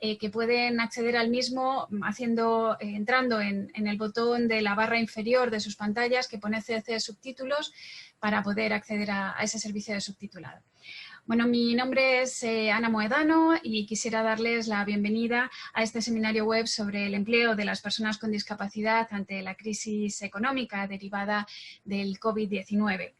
que pueden acceder al mismo entrando en el botón de la barra inferior de sus pantallas que pone CC Subtítulos para poder acceder a ese servicio de subtitulado. Bueno, mi nombre es Ana Moedano y quisiera darles la bienvenida a este seminario web sobre el empleo de las personas con discapacidad ante la crisis económica derivada del COVID-19.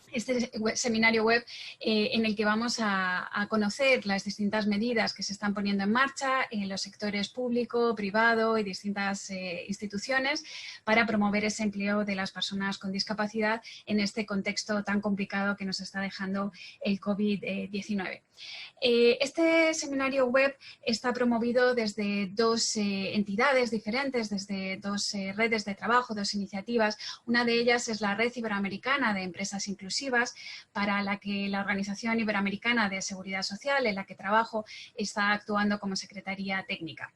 Este seminario web en el que vamos a conocer las distintas medidas que se están poniendo en marcha en los sectores público, privado y distintas instituciones para promover ese empleo de las personas con discapacidad en este contexto tan complicado que nos está dejando el COVID-19. Este seminario web está promovido desde dos entidades diferentes, desde dos redes de trabajo, dos iniciativas. Una de ellas es la Red Iberoamericana de Empresas Inclusivas, para la que la Organización Iberoamericana de Seguridad Social, en la que trabajo, está actuando como secretaría técnica.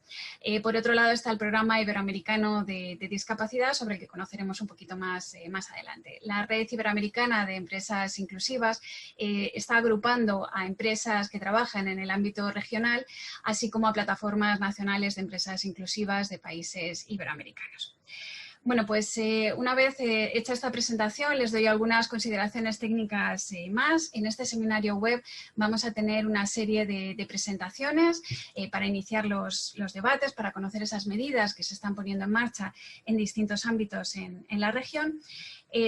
Por otro lado está el Programa Iberoamericano de Discapacidad, sobre el que conoceremos un poquito más adelante. La Red Iberoamericana de Empresas Inclusivas está agrupando a empresas que trabajan en el ámbito regional, así como a plataformas nacionales de empresas inclusivas de países iberoamericanos. Bueno, pues una vez hecha esta presentación, les doy algunas consideraciones técnicas más. En este seminario web vamos a tener una serie de presentaciones para iniciar los debates, para conocer esas medidas que se están poniendo en marcha en distintos ámbitos en la región.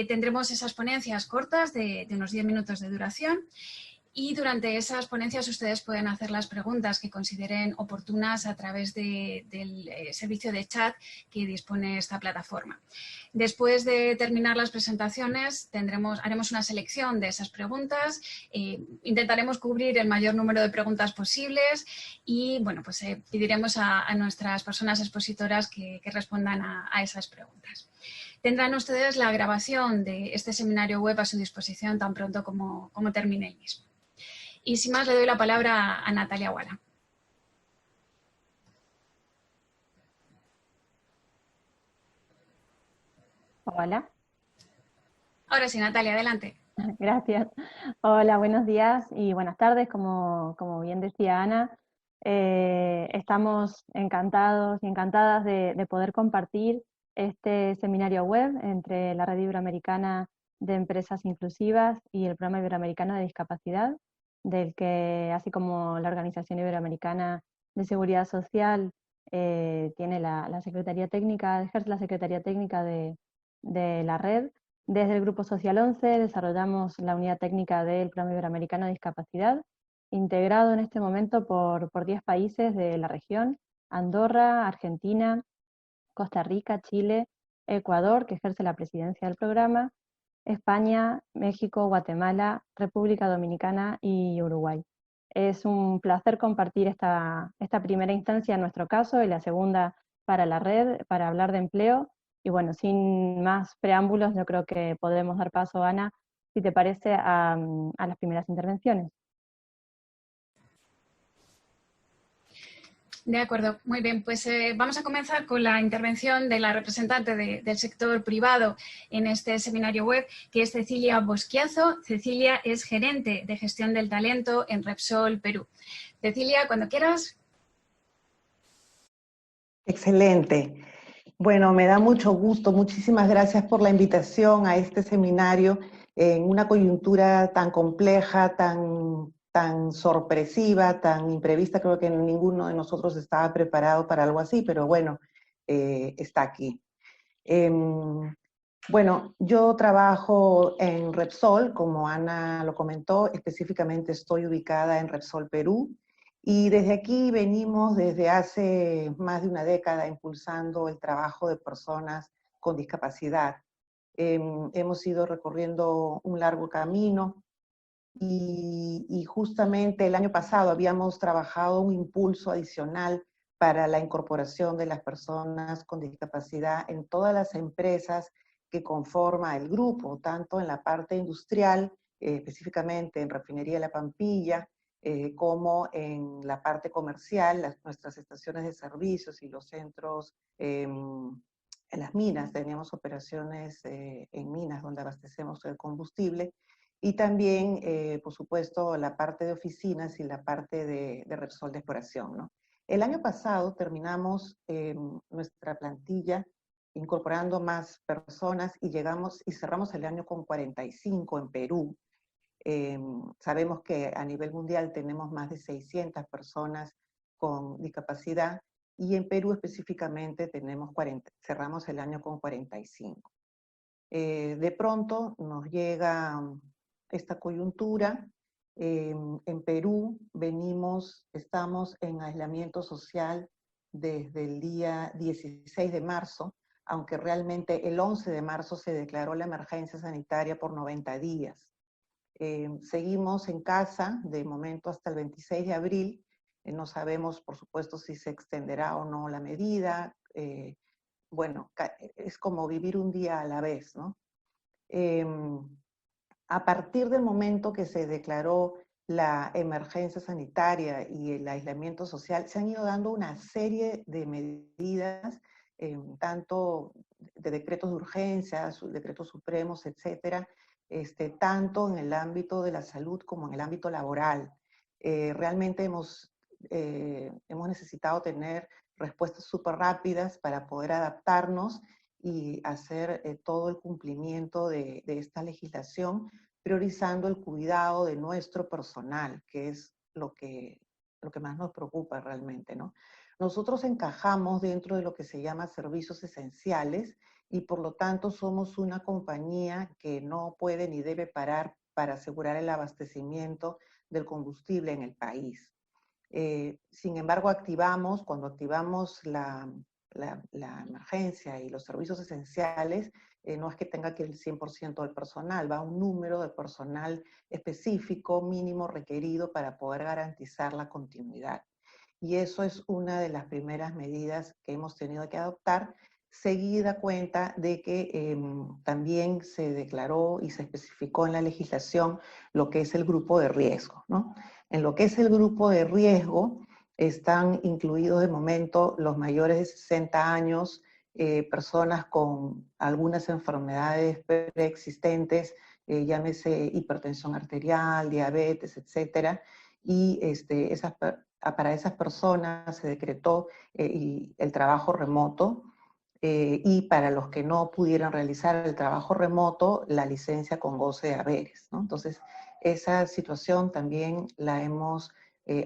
Tendremos esas ponencias cortas de unos 10 minutos de duración. Y durante esas ponencias ustedes pueden hacer las preguntas que consideren oportunas a través del servicio de chat que dispone esta plataforma. Después de terminar las presentaciones haremos una selección de esas preguntas, intentaremos cubrir el mayor número de preguntas posibles y bueno, pues pediremos a nuestras personas expositoras que respondan a esas preguntas. Tendrán ustedes la grabación de este seminario web a su disposición tan pronto como termine el mismo. Y sin más le doy la palabra a Natalia Guala. Hola. Ahora sí, Natalia, adelante. Gracias. Hola, buenos días y buenas tardes, como bien decía Ana. Estamos encantados y encantadas de poder compartir este seminario web entre la Red Iberoamericana de Empresas Inclusivas y el Programa Iberoamericano de Discapacidad, del que, así como la Organización Iberoamericana de Seguridad Social, tiene la Secretaría Técnica, ejerce la Secretaría Técnica de la red. Desde el Grupo Social 11 desarrollamos la unidad técnica del Programa Iberoamericano de Discapacidad, integrado en este momento por 10 países de la región: Andorra, Argentina, Costa Rica, Chile, Ecuador, que ejerce la presidencia del programa, España, México, Guatemala, República Dominicana y Uruguay. Es un placer compartir esta primera instancia en nuestro caso y la segunda para la red, para hablar de empleo. Y bueno, sin más preámbulos, yo creo que podemos dar paso, Ana, si te parece, a las primeras intervenciones. De acuerdo, muy bien. Pues vamos a comenzar con la intervención de la representante del sector privado en este seminario web, que es Cecilia Bosquiazo. Cecilia es gerente de gestión del talento en Repsol, Perú. Cecilia, cuando quieras. Excelente. Bueno, me da mucho gusto. Muchísimas gracias por la invitación a este seminario en una coyuntura tan compleja, tan sorpresiva, tan imprevista. Creo que ninguno de nosotros estaba preparado para algo así, pero bueno, está aquí. Bueno, yo trabajo en Repsol, como Ana lo comentó, específicamente estoy ubicada en Repsol, Perú. Y desde aquí venimos desde hace más de una década impulsando el trabajo de personas con discapacidad. Hemos ido recorriendo un largo camino y justamente el año pasado habíamos trabajado un impulso adicional para la incorporación de las personas con discapacidad en todas las empresas que conforma el grupo, tanto en la parte industrial, específicamente en Refinería La Pampilla, como en la parte comercial, nuestras estaciones de servicios y los centros en las minas. Teníamos operaciones en minas donde abastecemos el combustible, y también, por supuesto, la parte de oficinas y la parte de Repsol de exploración, ¿no? El año pasado terminamos nuestra plantilla incorporando más personas y cerramos el año con 45 en Perú. Sabemos que a nivel mundial tenemos más de 600 personas con discapacidad y en Perú específicamente cerramos el año con 45. De pronto nos llega esta coyuntura. En Perú estamos en aislamiento social desde el día 16 de marzo, aunque realmente el 11 de marzo se declaró la emergencia sanitaria por 90 días. Seguimos en casa de momento hasta el 26 de abril. No sabemos, por supuesto, si se extenderá o no la medida. Bueno, es como vivir un día a la vez, ¿no? A partir del momento que se declaró la emergencia sanitaria y el aislamiento social, se han ido dando una serie de medidas, tanto de decretos de urgencia, decretos supremos, etcétera, tanto en el ámbito de la salud como en el ámbito laboral. Realmente hemos necesitado tener respuestas súper rápidas para poder adaptarnos y hacer todo el cumplimiento de esta legislación, priorizando el cuidado de nuestro personal, que es lo que más nos preocupa realmente, ¿no? Nosotros encajamos dentro de lo que se llama servicios esenciales y por lo tanto somos una compañía que no puede ni debe parar para asegurar el abastecimiento del combustible en el país. Sin embargo, cuando activamos la emergencia y los servicios esenciales, no es que tenga que ir el 100% del personal, va un número de personal específico, mínimo requerido para poder garantizar la continuidad. Y eso es una de las primeras medidas que hemos tenido que adoptar, seguida cuenta de que también se declaró y se especificó en la legislación lo que es el grupo de riesgo, ¿no? En lo que es el grupo de riesgo están incluidos de momento los mayores de 60 años, personas con algunas enfermedades preexistentes, llámese hipertensión arterial, diabetes, etcétera, y para esas personas se decretó el trabajo remoto, y para los que no pudieran realizar el trabajo remoto, la licencia con goce de haberes, ¿no? Entonces, esa situación también la hemos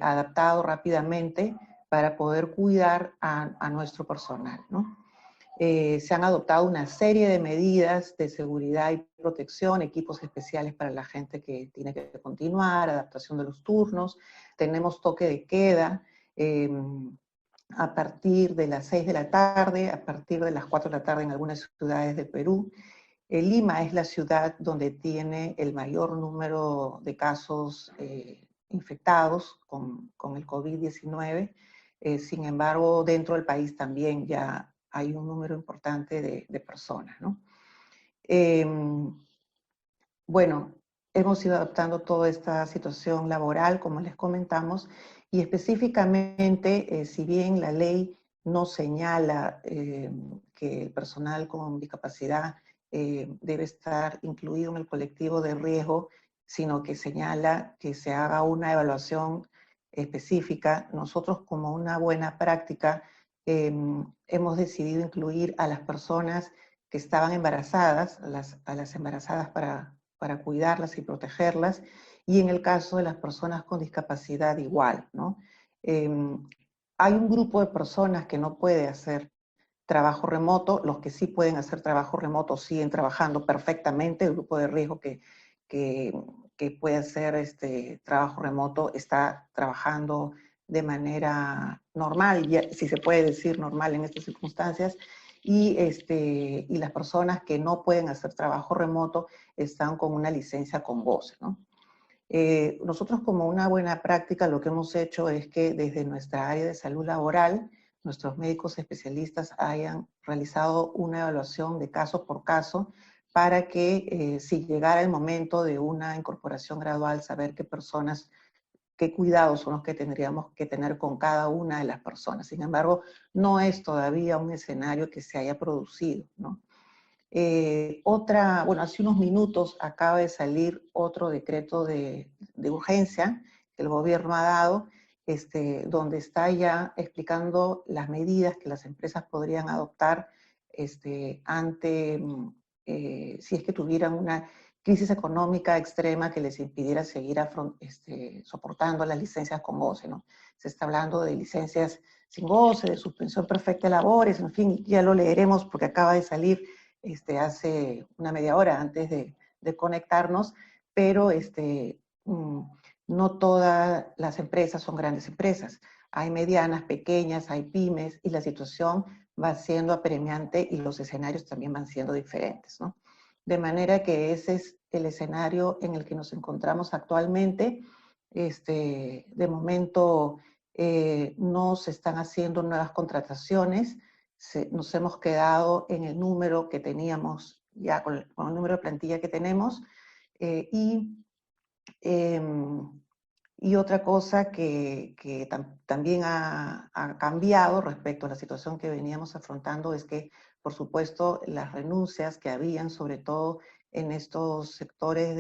adaptado rápidamente para poder cuidar a nuestro personal, ¿no? Se han adoptado una serie de medidas de seguridad y protección, equipos especiales para la gente que tiene que continuar, adaptación de los turnos, tenemos toque de queda a partir de las 6 de la tarde, a partir de las 4 de la tarde en algunas ciudades del Perú. Lima es la ciudad donde tiene el mayor número de casos infectados con el COVID-19. Sin embargo, dentro del país también ya hay un número importante de personas, ¿no? Bueno, hemos ido adaptando toda esta situación laboral, como les comentamos, y específicamente, si bien la ley no señala que el personal con discapacidad debe estar incluido en el colectivo de riesgo, sino que señala que se haga una evaluación específica, nosotros como una buena práctica hemos decidido incluir a las personas que estaban embarazadas, a las embarazadas para cuidarlas y protegerlas, y en el caso de las personas con discapacidad igual, ¿no? Hay un grupo de personas que no puede hacer trabajo remoto, los que sí pueden hacer trabajo remoto siguen trabajando perfectamente, el grupo de riesgo que puede hacer trabajo remoto está trabajando de manera normal, ya, si se puede decir normal en estas circunstancias, y las personas que no pueden hacer trabajo remoto están con una licencia con goce, ¿no? Nosotros como una buena práctica lo que hemos hecho es que desde nuestra área de salud laboral, nuestros médicos especialistas hayan realizado una evaluación de caso por caso para que si llegara el momento de una incorporación gradual, saber qué cuidados son los que tendríamos que tener con cada una de las personas. Sin embargo, no es todavía un escenario que se haya producido, ¿no? Bueno, hace unos minutos acaba de salir otro decreto de urgencia que el gobierno ha dado, donde está ya explicando las medidas que las empresas podrían adoptar ante, si es que tuvieran una crisis económica extrema que les impidiera seguir soportando las licencias con goce, ¿no? Se está hablando de licencias sin goce, de suspensión perfecta de labores, en fin, ya lo leeremos porque acaba de salir hace una media hora antes de conectarnos, pero no todas las empresas son grandes empresas. Hay medianas, pequeñas, hay pymes, y la situación va siendo apremiante y los escenarios también van siendo diferentes, ¿no? De manera que ese es el escenario en el que nos encontramos actualmente. De momento no se están haciendo nuevas contrataciones, nos hemos quedado en el número que teníamos, ya con el número de plantilla que tenemos, y otra cosa que también ha cambiado respecto a la situación que veníamos afrontando es que, por supuesto, las renuncias que habían, sobre todo en estos sectores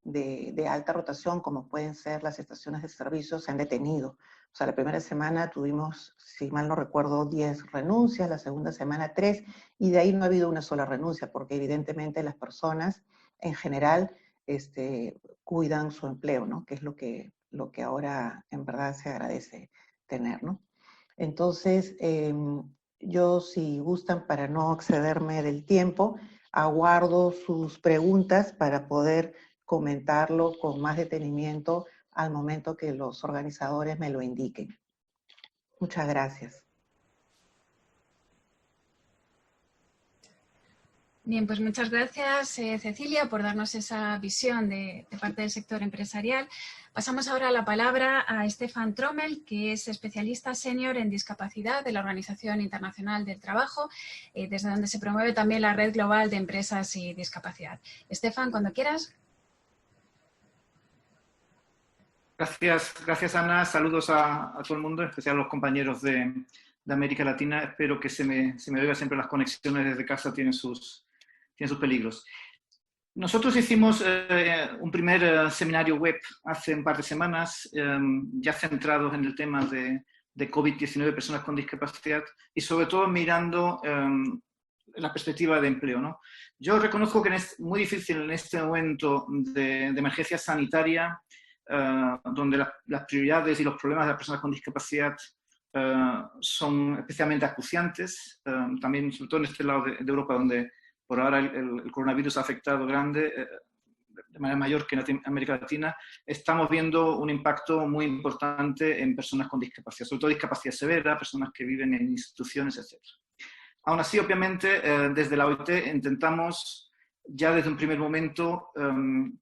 de alta rotación, como pueden ser las estaciones de servicio, se han detenido. O sea, la primera semana tuvimos, si mal no recuerdo, 10 renuncias, la segunda semana 3, y de ahí no ha habido una sola renuncia, porque evidentemente las personas en general cuidan su empleo, ¿no? Que es lo que ahora en verdad se agradece tener, ¿no? Entonces, yo, si gustan, para no excederme del tiempo, aguardo sus preguntas para poder comentarlo con más detenimiento al momento que los organizadores me lo indiquen. Muchas gracias. Bien, pues muchas gracias, Cecilia, por darnos esa visión de parte del sector empresarial. Pasamos ahora la palabra a Stefan Trommel, que es especialista senior en discapacidad de la Organización Internacional del Trabajo, desde donde se promueve también la Red Global de Empresas y Discapacidad. Stefan, cuando quieras. Gracias Ana, saludos a todo el mundo, en especial a los compañeros de América Latina. Espero que se me oiga siempre. Las conexiones desde casa tienen sus peligros. Nosotros hicimos un primer seminario web hace un par de semanas, ya centrados en el tema de COVID-19, personas con discapacidad, y sobre todo mirando la perspectiva de empleo, ¿no? Yo reconozco que es muy difícil en este momento de emergencia sanitaria, donde las prioridades y los problemas de las personas con discapacidad son especialmente acuciantes, también sobre todo en este lado de Europa, donde por ahora el coronavirus ha afectado de manera mayor que en América Latina. Estamos viendo un impacto muy importante en personas con discapacidad, sobre todo discapacidad severa, personas que viven en instituciones, etc. Aún así, obviamente, desde la OIT intentamos ya desde un primer momento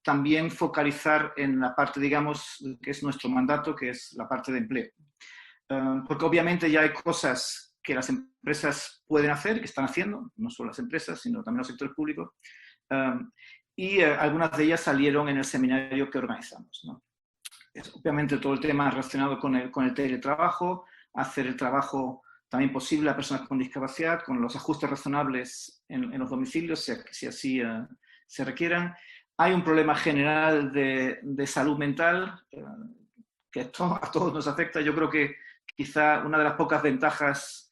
también focalizar en la parte, digamos, que es nuestro mandato, que es la parte de empleo. Porque obviamente ya hay cosas que las empresas pueden hacer, que están haciendo, no solo las empresas, sino también los sectores públicos, y algunas de ellas salieron en el seminario que organizamos, ¿no? Es obviamente todo el tema relacionado con el teletrabajo, hacer el trabajo también posible a personas con discapacidad, con los ajustes razonables en los domicilios, si así se requieran. Hay un problema general de salud mental, que a todos nos afecta. Yo creo que quizá una de las pocas ventajas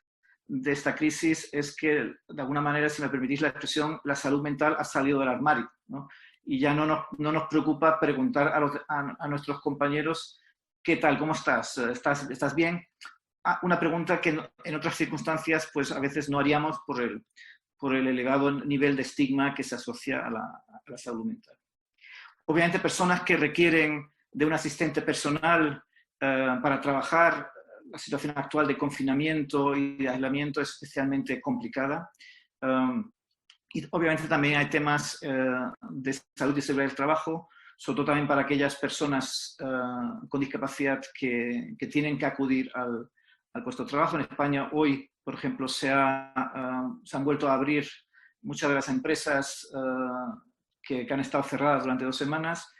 de esta crisis es que, de alguna manera, si me permitís la expresión, la salud mental ha salido del armario, ¿no? Y ya no nos preocupa preguntar a nuestros compañeros ¿qué tal? ¿Cómo estás? ¿Estás bien? Una pregunta que en otras circunstancias pues a veces no haríamos por el elevado nivel de estigma que se asocia a la salud mental. Obviamente, personas que requieren de un asistente personal para trabajar, la situación actual de confinamiento y de aislamiento es especialmente complicada. Y obviamente también hay temas de salud y seguridad del trabajo, sobre todo también para aquellas personas con discapacidad que tienen que acudir al puesto de trabajo. En España hoy, por ejemplo, se han vuelto a abrir muchas de las empresas que han estado cerradas durante 2 semanas.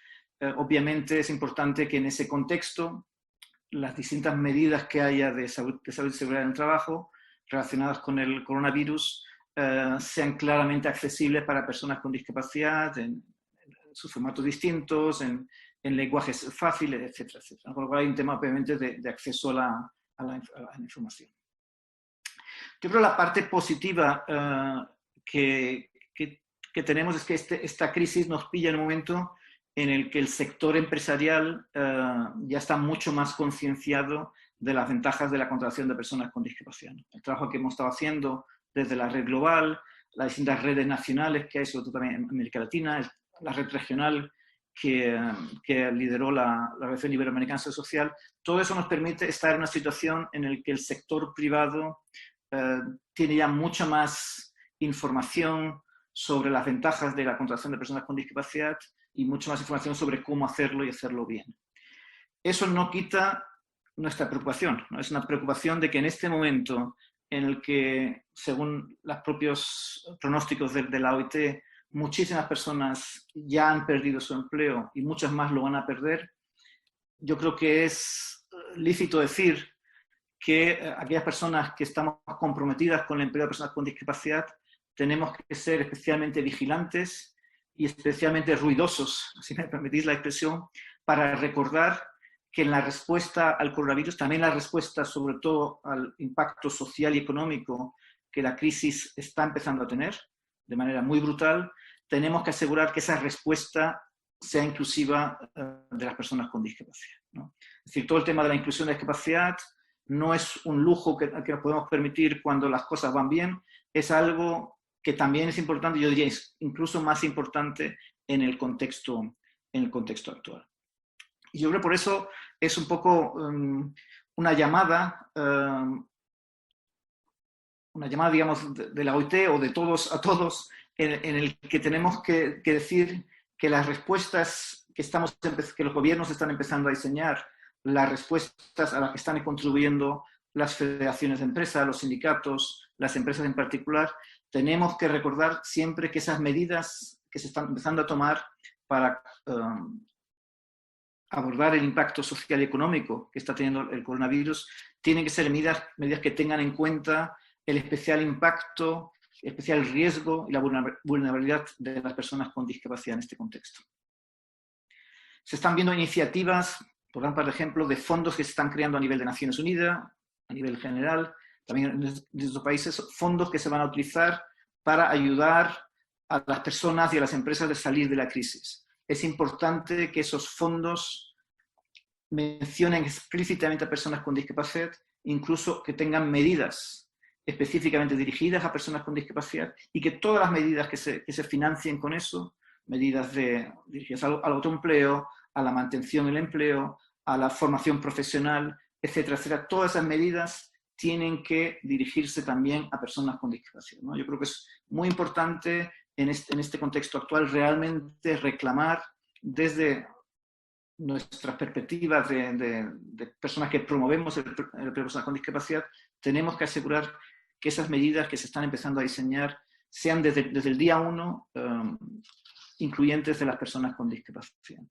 Obviamente es importante que en ese contexto las distintas medidas que haya de salud y seguridad en el trabajo relacionadas con el coronavirus sean claramente accesibles para personas con discapacidad en sus formatos distintos, en en lenguajes fáciles, etcétera, etcétera. Con lo cual hay un tema, obviamente, de acceso a la información. Yo creo que la parte positiva que tenemos es que esta crisis nos pilla en un momento en el que el sector empresarial ya está mucho más concienciado de las ventajas de la contratación de personas con discapacidad. El trabajo que hemos estado haciendo desde la red global, las distintas redes nacionales que hay, sobre todo también en América Latina, la red regional que lideró la Red Iberoamericana Social, todo eso nos permite estar en una situación en la que el sector privado tiene ya mucha más información sobre las ventajas de la contratación de personas con discapacidad y mucha más información sobre cómo hacerlo y hacerlo bien. Eso no quita nuestra preocupación, ¿no? Es una preocupación de que en este momento en el que, según los propios pronósticos de la OIT, muchísimas personas ya han perdido su empleo y muchas más lo van a perder, yo creo que es lícito decir que aquellas personas que estamos comprometidas con el empleo de personas con discapacidad tenemos que ser especialmente vigilantes y especialmente ruidosos, si me permitís la expresión, para recordar que en la respuesta al coronavirus, también la respuesta sobre todo al impacto social y económico que la crisis está empezando a tener de manera muy brutal, tenemos que asegurar que esa respuesta sea inclusiva de las personas con discapacidad, ¿no? Es decir, todo el tema de la inclusión de discapacidad no es un lujo que nos podemos permitir cuando las cosas van bien, es algo que también es importante, yo diría incluso más importante en el contexto actual. Y yo creo por eso es un poco una llamada, digamos, de la OIT o de todos a todos, en el que tenemos que decir que las respuestas que los gobiernos están empezando a diseñar, las respuestas a las que están contribuyendo las federaciones de empresas, los sindicatos, las empresas en particular, tenemos que recordar siempre que esas medidas que se están empezando a tomar para abordar el impacto social y económico que está teniendo el coronavirus, tienen que ser medidas que tengan en cuenta el especial impacto, el especial riesgo y la vulnerabilidad de las personas con discapacidad en este contexto. Se están viendo iniciativas, por ejemplo, de fondos que se están creando a nivel de Naciones Unidas, a nivel general, también en estos países, fondos que se van a utilizar para ayudar a las personas y a las empresas a salir de la crisis. Es importante que esos fondos mencionen explícitamente a personas con discapacidad, incluso que tengan medidas específicamente dirigidas a personas con discapacidad y que todas las medidas que se financien con eso, medidas dirigidas al autoempleo, a la mantención del empleo, a la formación profesional, etcétera, etcétera, todas esas medidas tienen que dirigirse también a personas con discapacidad, ¿no? Yo creo que es muy importante en este contexto actual realmente reclamar desde nuestras perspectivas de personas que promovemos el empleo de personas con discapacidad, tenemos que asegurar que esas medidas que se están empezando a diseñar sean desde el día 1 incluyentes de las personas con discapacidad.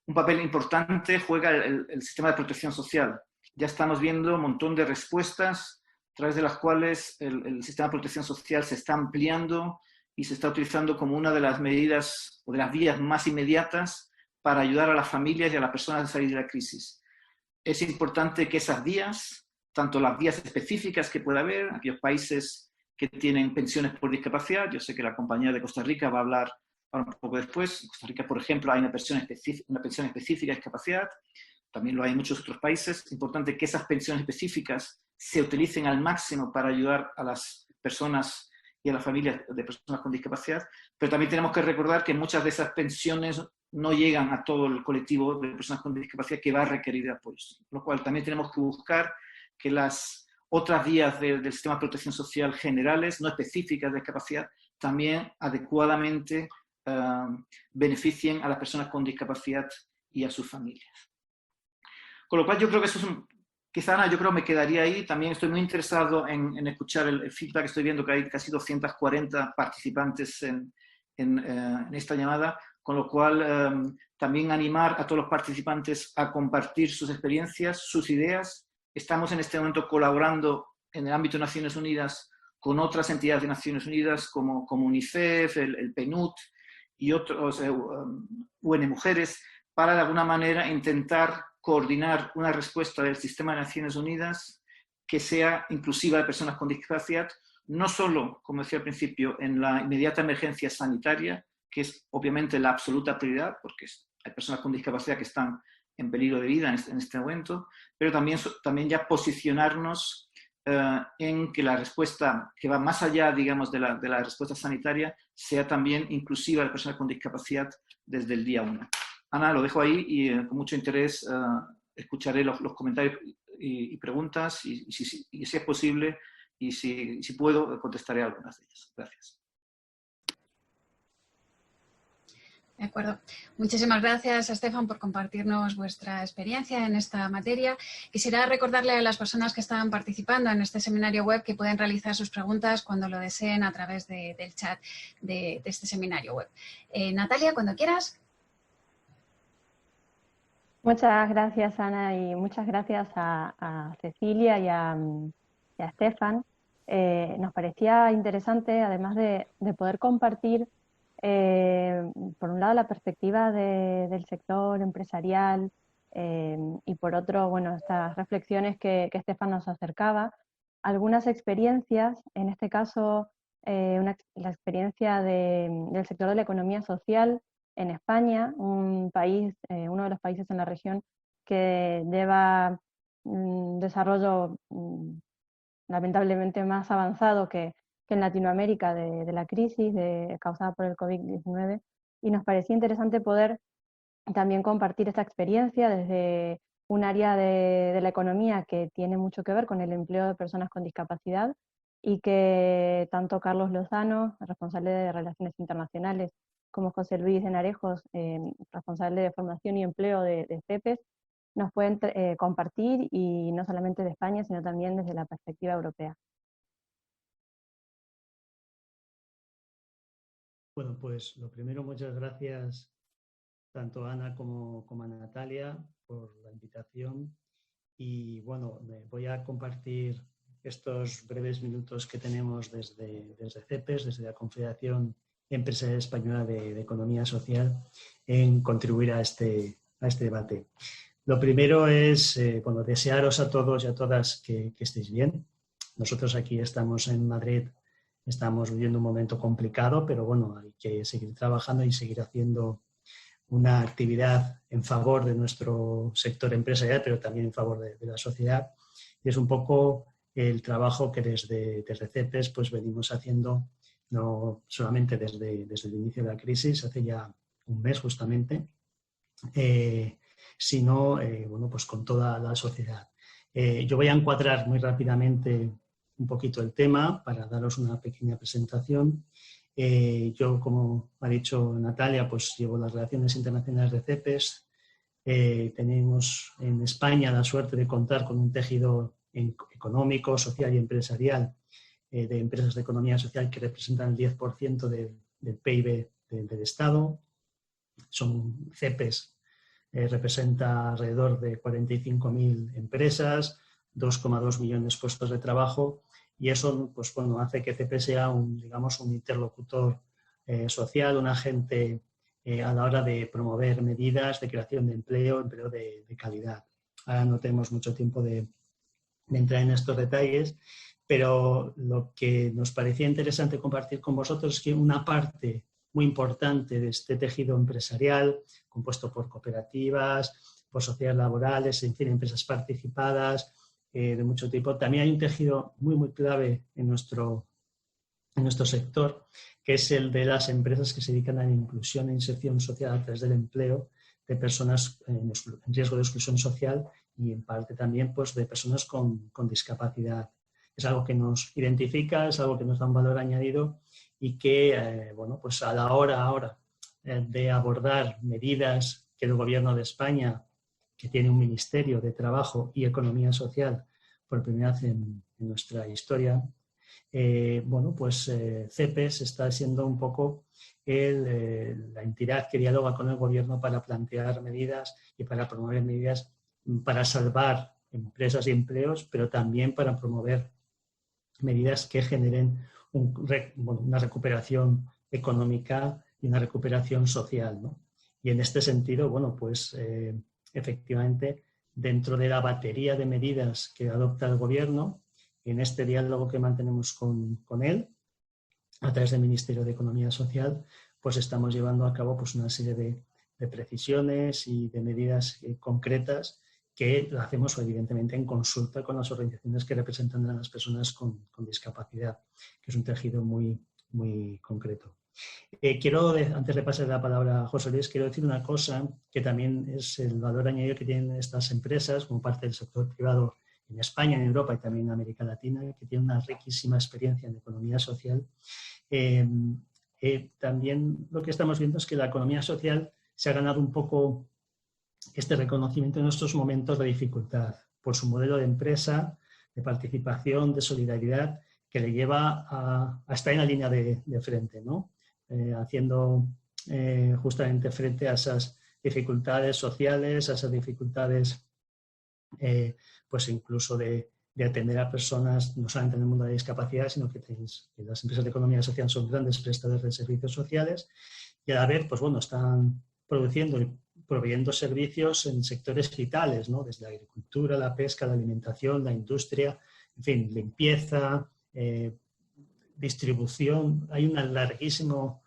Un papel importante juega el sistema de protección social. Ya estamos viendo un montón de respuestas a través de las cuales el sistema de protección social se está ampliando y se está utilizando como una de las medidas o de las vías más inmediatas para ayudar a las familias y a las personas a salir de la crisis. Es importante que esas vías, tanto las vías específicas que pueda haber, aquellos países que tienen pensiones por discapacidad, yo sé que la compañía de Costa Rica va a hablar ahora un poco después. En Costa Rica, por ejemplo, hay una pensión específica de discapacidad, también lo hay en muchos otros países. Es importante que esas pensiones específicas se utilicen al máximo para ayudar a las personas y a las familias de personas con discapacidad, pero también tenemos que recordar que muchas de esas pensiones no llegan a todo el colectivo de personas con discapacidad que va a requerir de apoyos, lo cual también tenemos que buscar que las otras vías del sistema de protección social generales, no específicas de discapacidad, también adecuadamente beneficien a las personas con discapacidad y a sus familias. Con lo cual yo creo que eso es quizá, Ana, yo creo que me quedaría ahí. También estoy muy interesado en escuchar el feedback. Estoy viendo que hay casi 240 participantes en esta llamada, con lo cual también animar a todos los participantes a compartir sus experiencias, sus ideas. Estamos en este momento colaborando en el ámbito de Naciones Unidas con otras entidades de Naciones Unidas como UNICEF, el PNUD y otros, UN Mujeres, para de alguna manera intentar coordinar una respuesta del sistema de Naciones Unidas que sea inclusiva de personas con discapacidad, no solo, como decía al principio, en la inmediata emergencia sanitaria, que es obviamente la absoluta prioridad, porque hay personas con discapacidad que están en peligro de vida en este momento, pero también ya posicionarnos en que la respuesta que va más allá, digamos, de la respuesta sanitaria sea también inclusiva de personas con discapacidad desde el día 1. Ana, lo dejo ahí y con mucho interés escucharé los comentarios y preguntas y si es posible y si puedo contestaré algunas de ellas. Gracias. De acuerdo. Muchísimas gracias, Estefan, por compartirnos vuestra experiencia en esta materia. Quisiera recordarle a las personas que están participando en este seminario web que pueden realizar sus preguntas cuando lo deseen a través del chat de este seminario web. Natalia, cuando quieras. Muchas gracias, Ana, y muchas gracias a Cecilia y a Estefan. Nos parecía interesante, además de poder compartir, por un lado, la perspectiva del sector empresarial y por otro, bueno, estas reflexiones que Estefan nos acercaba, algunas experiencias, en este caso, la experiencia del sector de la economía social en España, un país, uno de los países en la región que lleva un desarrollo lamentablemente más avanzado que en Latinoamérica de la crisis causada por el COVID-19, y nos parecía interesante poder también compartir esta experiencia desde un área de la economía que tiene mucho que ver con el empleo de personas con discapacidad, y que tanto Carlos Lozano, responsable de Relaciones Internacionales, como José Luis de Narejos, responsable de Formación y Empleo de CEPES, nos pueden compartir, y no solamente de España, sino también desde la perspectiva europea. Bueno, pues lo primero, muchas gracias tanto a Ana como a Natalia por la invitación. Y bueno, voy a compartir estos breves minutos que tenemos desde CEPES, desde la Confederación Empresarial Española de Economía Social, en contribuir a este debate. Lo primero es, bueno, desearos a todos y a todas que estéis bien. Nosotros aquí estamos en Madrid, estamos viviendo un momento complicado, pero bueno, hay que seguir trabajando y seguir haciendo una actividad en favor de nuestro sector empresarial, pero también en favor de la sociedad. Y es un poco el trabajo que desde CEPES pues venimos haciendo, no solamente desde el inicio de la crisis, hace ya un mes justamente, sino bueno, pues con toda la sociedad. Yo voy a encuadrar muy rápidamente un poquito el tema para daros una pequeña presentación. Yo, como ha dicho Natalia, pues llevo las relaciones internacionales de CEPES. Tenemos en España la suerte de contar con un tejido económico, social y empresarial de empresas de economía social que representan el 10% del PIB del Estado. CEPES representa alrededor de 45.000 empresas, 2,2 millones de puestos de trabajo, y eso pues, bueno, hace que CEPES sea un interlocutor social, un agente a la hora de promover medidas de creación de empleo de calidad. Ahora no tenemos mucho tiempo de entrar en estos detalles, pero lo que nos parecía interesante compartir con vosotros es que una parte muy importante de este tejido empresarial, compuesto por cooperativas, por sociedades laborales, en fin, empresas participadas de mucho tipo. También hay un tejido muy clave en nuestro sector, que es el de las empresas que se dedican a la inclusión e inserción social a través del empleo de personas en riesgo de exclusión social y en parte también pues, de personas con discapacidad. Es algo que nos identifica, es algo que nos da un valor añadido y que, bueno, pues a la hora ahora de abordar medidas que el Gobierno de España, que tiene un Ministerio de Trabajo y Economía Social por primera vez en nuestra historia, bueno, pues CEPES está siendo un poco la entidad que dialoga con el Gobierno para plantear medidas y para promover medidas para salvar empresas y empleos, pero también para promover medidas que generen una recuperación económica y una recuperación social, ¿no? Y en este sentido, bueno, pues efectivamente, dentro de la batería de medidas que adopta el Gobierno, en este diálogo que mantenemos con él, a través del Ministerio de Economía Social, pues estamos llevando a cabo pues, una serie de precisiones y de medidas concretas que lo hacemos evidentemente en consulta con las organizaciones que representan a las personas con discapacidad, que es un tejido muy, muy concreto. Antes de pasar la palabra a José Luis, quiero decir una cosa que también es el valor añadido que tienen estas empresas como parte del sector privado en España, en Europa y también en América Latina, que tienen una riquísima experiencia en economía social. También lo que estamos viendo es que la economía social se ha ganado un poco este reconocimiento en estos momentos de dificultad por su modelo de empresa, de participación, de solidaridad, que le lleva a estar en la línea de frente, ¿no? Haciendo justamente frente a esas dificultades sociales, a esas dificultades pues incluso de atender a personas no solamente en el mundo de la discapacidad, sino que las empresas de economía social son grandes prestadores de servicios sociales y a la vez pues bueno, están produciendo y proveyendo servicios en sectores vitales, ¿no? Desde la agricultura, la pesca, la alimentación, la industria, en fin, limpieza, distribución. Hay un larguísimo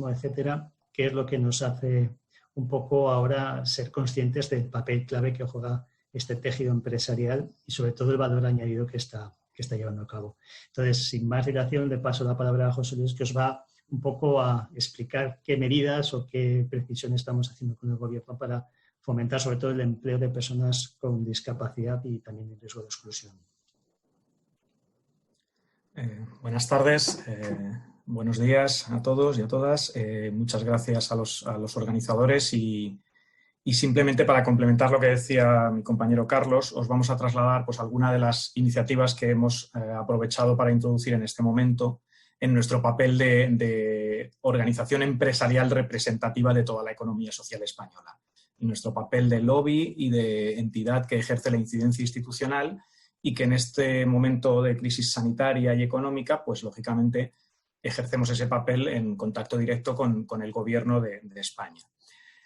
etcétera, que es lo que nos hace un poco ahora ser conscientes del papel clave que juega este tejido empresarial y sobre todo el valor añadido que está llevando a cabo. Entonces, sin más dilación, le paso la palabra a José Luis, que os va un poco a explicar qué medidas o qué precisiones estamos haciendo con el Gobierno para fomentar sobre todo el empleo de personas con discapacidad y también el riesgo de exclusión. Buenas tardes, buenos días a todos y a todas. Muchas gracias a los organizadores y simplemente para complementar lo que decía mi compañero Carlos, os vamos a trasladar pues, algunas de las iniciativas que hemos aprovechado para introducir en este momento en nuestro papel de organización empresarial representativa de toda la economía social española. Y nuestro papel de lobby y de entidad que ejerce la incidencia institucional y que en este momento de crisis sanitaria y económica, pues lógicamente ejercemos ese papel en contacto directo con el Gobierno de España.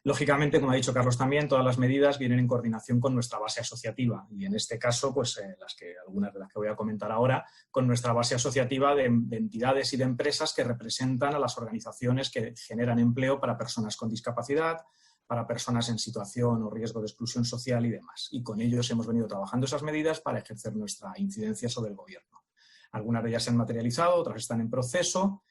Lógicamente, como ha dicho Carlos también, todas las medidas vienen en coordinación con nuestra base asociativa y en este caso, pues algunas de las que voy a comentar ahora, con nuestra base asociativa de entidades y de empresas que representan a las organizaciones que generan empleo para personas con discapacidad, para personas en situación o riesgo de exclusión social y demás. Y con ellos hemos venido trabajando esas medidas para ejercer nuestra incidencia sobre el Gobierno. Algunas de ellas se han materializado, otras están en proceso.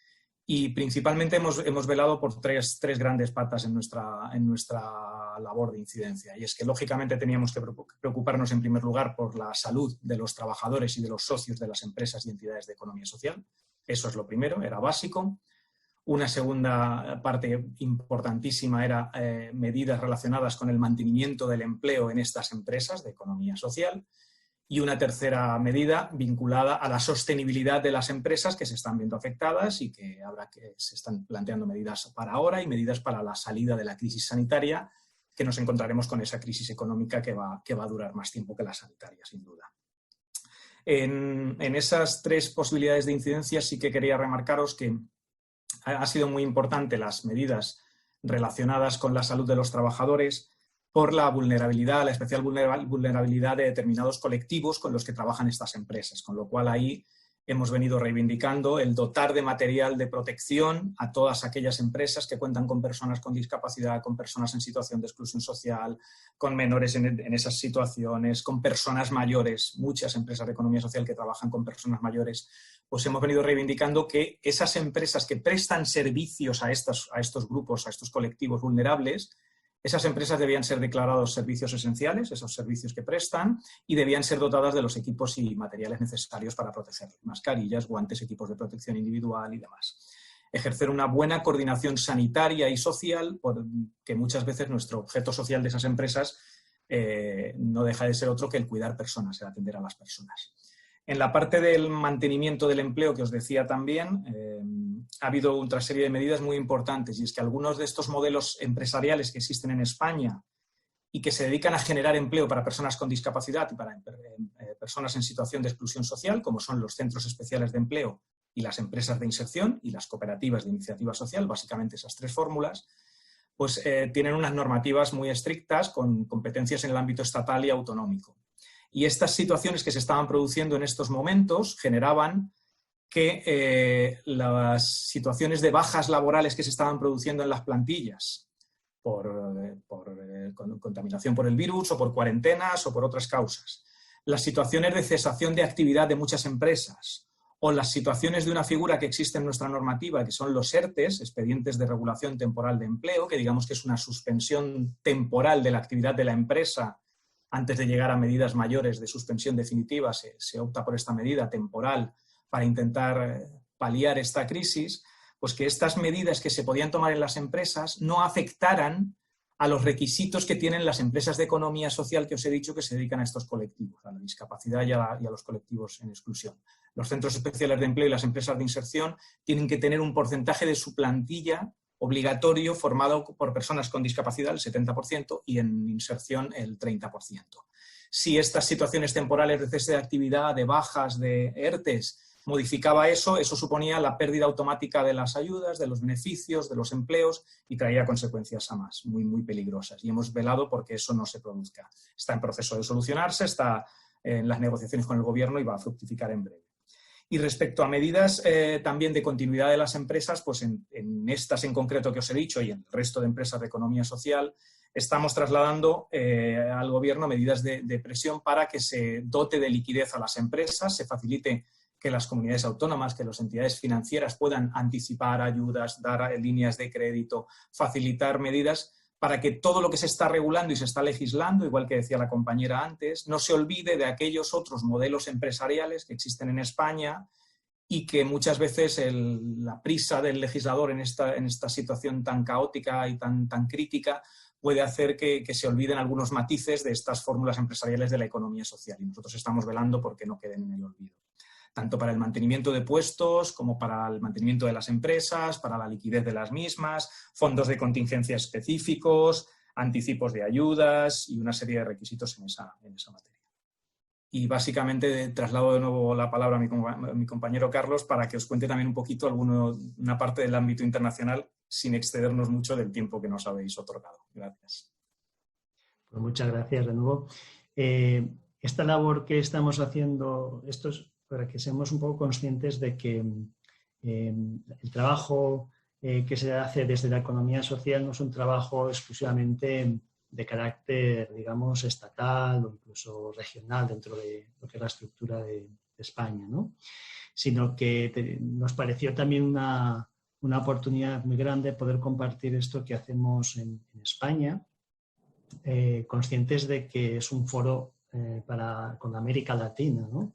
Y principalmente hemos velado por tres grandes patas en nuestra labor de incidencia. Y es que, lógicamente, teníamos que preocuparnos, en primer lugar, por la salud de los trabajadores y de los socios de las empresas y entidades de economía social. Eso es lo primero, era básico. Una segunda parte importantísima era medidas relacionadas con el mantenimiento del empleo en estas empresas de economía social. Y una tercera medida vinculada a la sostenibilidad de las empresas que se están viendo afectadas y que se están planteando medidas para ahora y medidas para la salida de la crisis sanitaria, que nos encontraremos con esa crisis económica que va a durar más tiempo que la sanitaria, sin duda. En esas tres posibilidades de incidencia sí que quería remarcaros que ha sido muy importante las medidas relacionadas con la salud de los trabajadores, por la vulnerabilidad, la especial vulnerabilidad de determinados colectivos con los que trabajan estas empresas, con lo cual ahí hemos venido reivindicando el dotar de material de protección a todas aquellas empresas que cuentan con personas con discapacidad, con personas en situación de exclusión social, con menores en esas situaciones, con personas mayores. Muchas empresas de economía social que trabajan con personas mayores, pues hemos venido reivindicando que esas empresas que prestan servicios a estos grupos, a estos colectivos vulnerables, esas empresas debían ser declarados servicios esenciales, esos servicios que prestan, y debían ser dotadas de los equipos y materiales necesarios para protegerlos, mascarillas, guantes, equipos de protección individual y demás. Ejercer una buena coordinación sanitaria y social, porque muchas veces nuestro objeto social de esas empresas no deja de ser otro que el cuidar personas, el atender a las personas. En la parte del mantenimiento del empleo que os decía también, ha habido otra serie de medidas muy importantes, y es que algunos de estos modelos empresariales que existen en España y que se dedican a generar empleo para personas con discapacidad y para personas en situación de exclusión social, como son los centros especiales de empleo y las empresas de inserción y las cooperativas de iniciativa social, básicamente esas tres fórmulas, pues tienen unas normativas muy estrictas con competencias en el ámbito estatal y autonómico. Y estas situaciones que se estaban produciendo en estos momentos generaban que las situaciones de bajas laborales que se estaban produciendo en las plantillas por contaminación por el virus o por cuarentenas o por otras causas, las situaciones de cesación de actividad de muchas empresas o las situaciones de una figura que existe en nuestra normativa, que son los ERTES, expedientes de regulación temporal de empleo, que digamos que es una suspensión temporal de la actividad de la empresa antes de llegar a medidas mayores de suspensión definitiva, se opta por esta medida temporal para intentar paliar esta crisis, pues que estas medidas que se podían tomar en las empresas no afectaran a los requisitos que tienen las empresas de economía social que os he dicho que se dedican a estos colectivos, a la discapacidad y a los colectivos en exclusión. Los centros especiales de empleo y las empresas de inserción tienen que tener un porcentaje de su plantilla obligatorio formado por personas con discapacidad, el 70%, y en inserción el 30%. Si estas situaciones temporales de cese de actividad, de bajas, de ERTES, modificaba eso suponía la pérdida automática de las ayudas, de los beneficios, de los empleos y traía consecuencias a más, muy, muy peligrosas. Y hemos velado porque eso no se produzca. Está en proceso de solucionarse, está en las negociaciones con el Gobierno y va a fructificar en breve. Y respecto a medidas también de continuidad de las empresas, pues en estas en concreto que os he dicho y en el resto de empresas de economía social, estamos trasladando al Gobierno medidas de presión para que se dote de liquidez a las empresas, se facilite que las comunidades autónomas, que las entidades financieras puedan anticipar ayudas, dar líneas de crédito, facilitar medidas para que todo lo que se está regulando y se está legislando, igual que decía la compañera antes, no se olvide de aquellos otros modelos empresariales que existen en España y que muchas veces la prisa del legislador en esta situación tan caótica y tan crítica puede hacer que se olviden algunos matices de estas fórmulas empresariales de la economía social. Y nosotros estamos velando porque no queden en el olvido, tanto para el mantenimiento de puestos como para el mantenimiento de las empresas, para la liquidez de las mismas, fondos de contingencia específicos, anticipos de ayudas y una serie de requisitos en esa materia. Y básicamente traslado de nuevo la palabra a mi compañero Carlos para que os cuente también un poquito una parte del ámbito internacional sin excedernos mucho del tiempo que nos habéis otorgado. Gracias. Pues muchas gracias de nuevo. Esta labor que estamos haciendo, esto es para que seamos un poco conscientes de que el trabajo que se hace desde la economía social no es un trabajo exclusivamente de carácter, digamos, estatal o incluso regional dentro de lo que es la estructura de España, ¿no? Sino que nos pareció también una oportunidad muy grande poder compartir esto que hacemos en España, conscientes de que es un foro con América Latina, ¿no?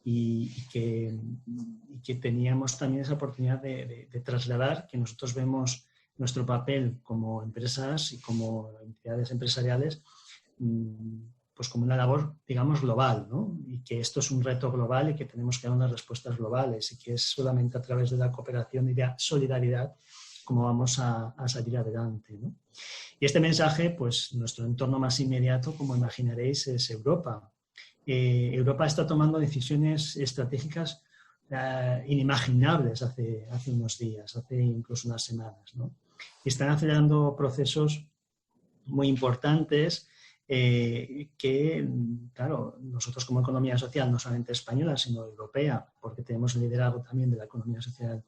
Y que teníamos también esa oportunidad de trasladar que nosotros vemos nuestro papel como empresas y como entidades empresariales pues como una labor, digamos, global, ¿no? Y que esto es un reto global y que tenemos que dar unas respuestas globales y que es solamente a través de la cooperación y de la solidaridad como vamos a salir adelante, ¿no? Y este mensaje, pues nuestro entorno más inmediato, como imaginaréis, es Europa. Europa está tomando decisiones estratégicas inimaginables hace unos días, hace incluso unas semanas, ¿no? Y están acelerando procesos muy importantes que, claro, nosotros como economía social, no solamente española, sino europea, porque tenemos el liderazgo también de la economía social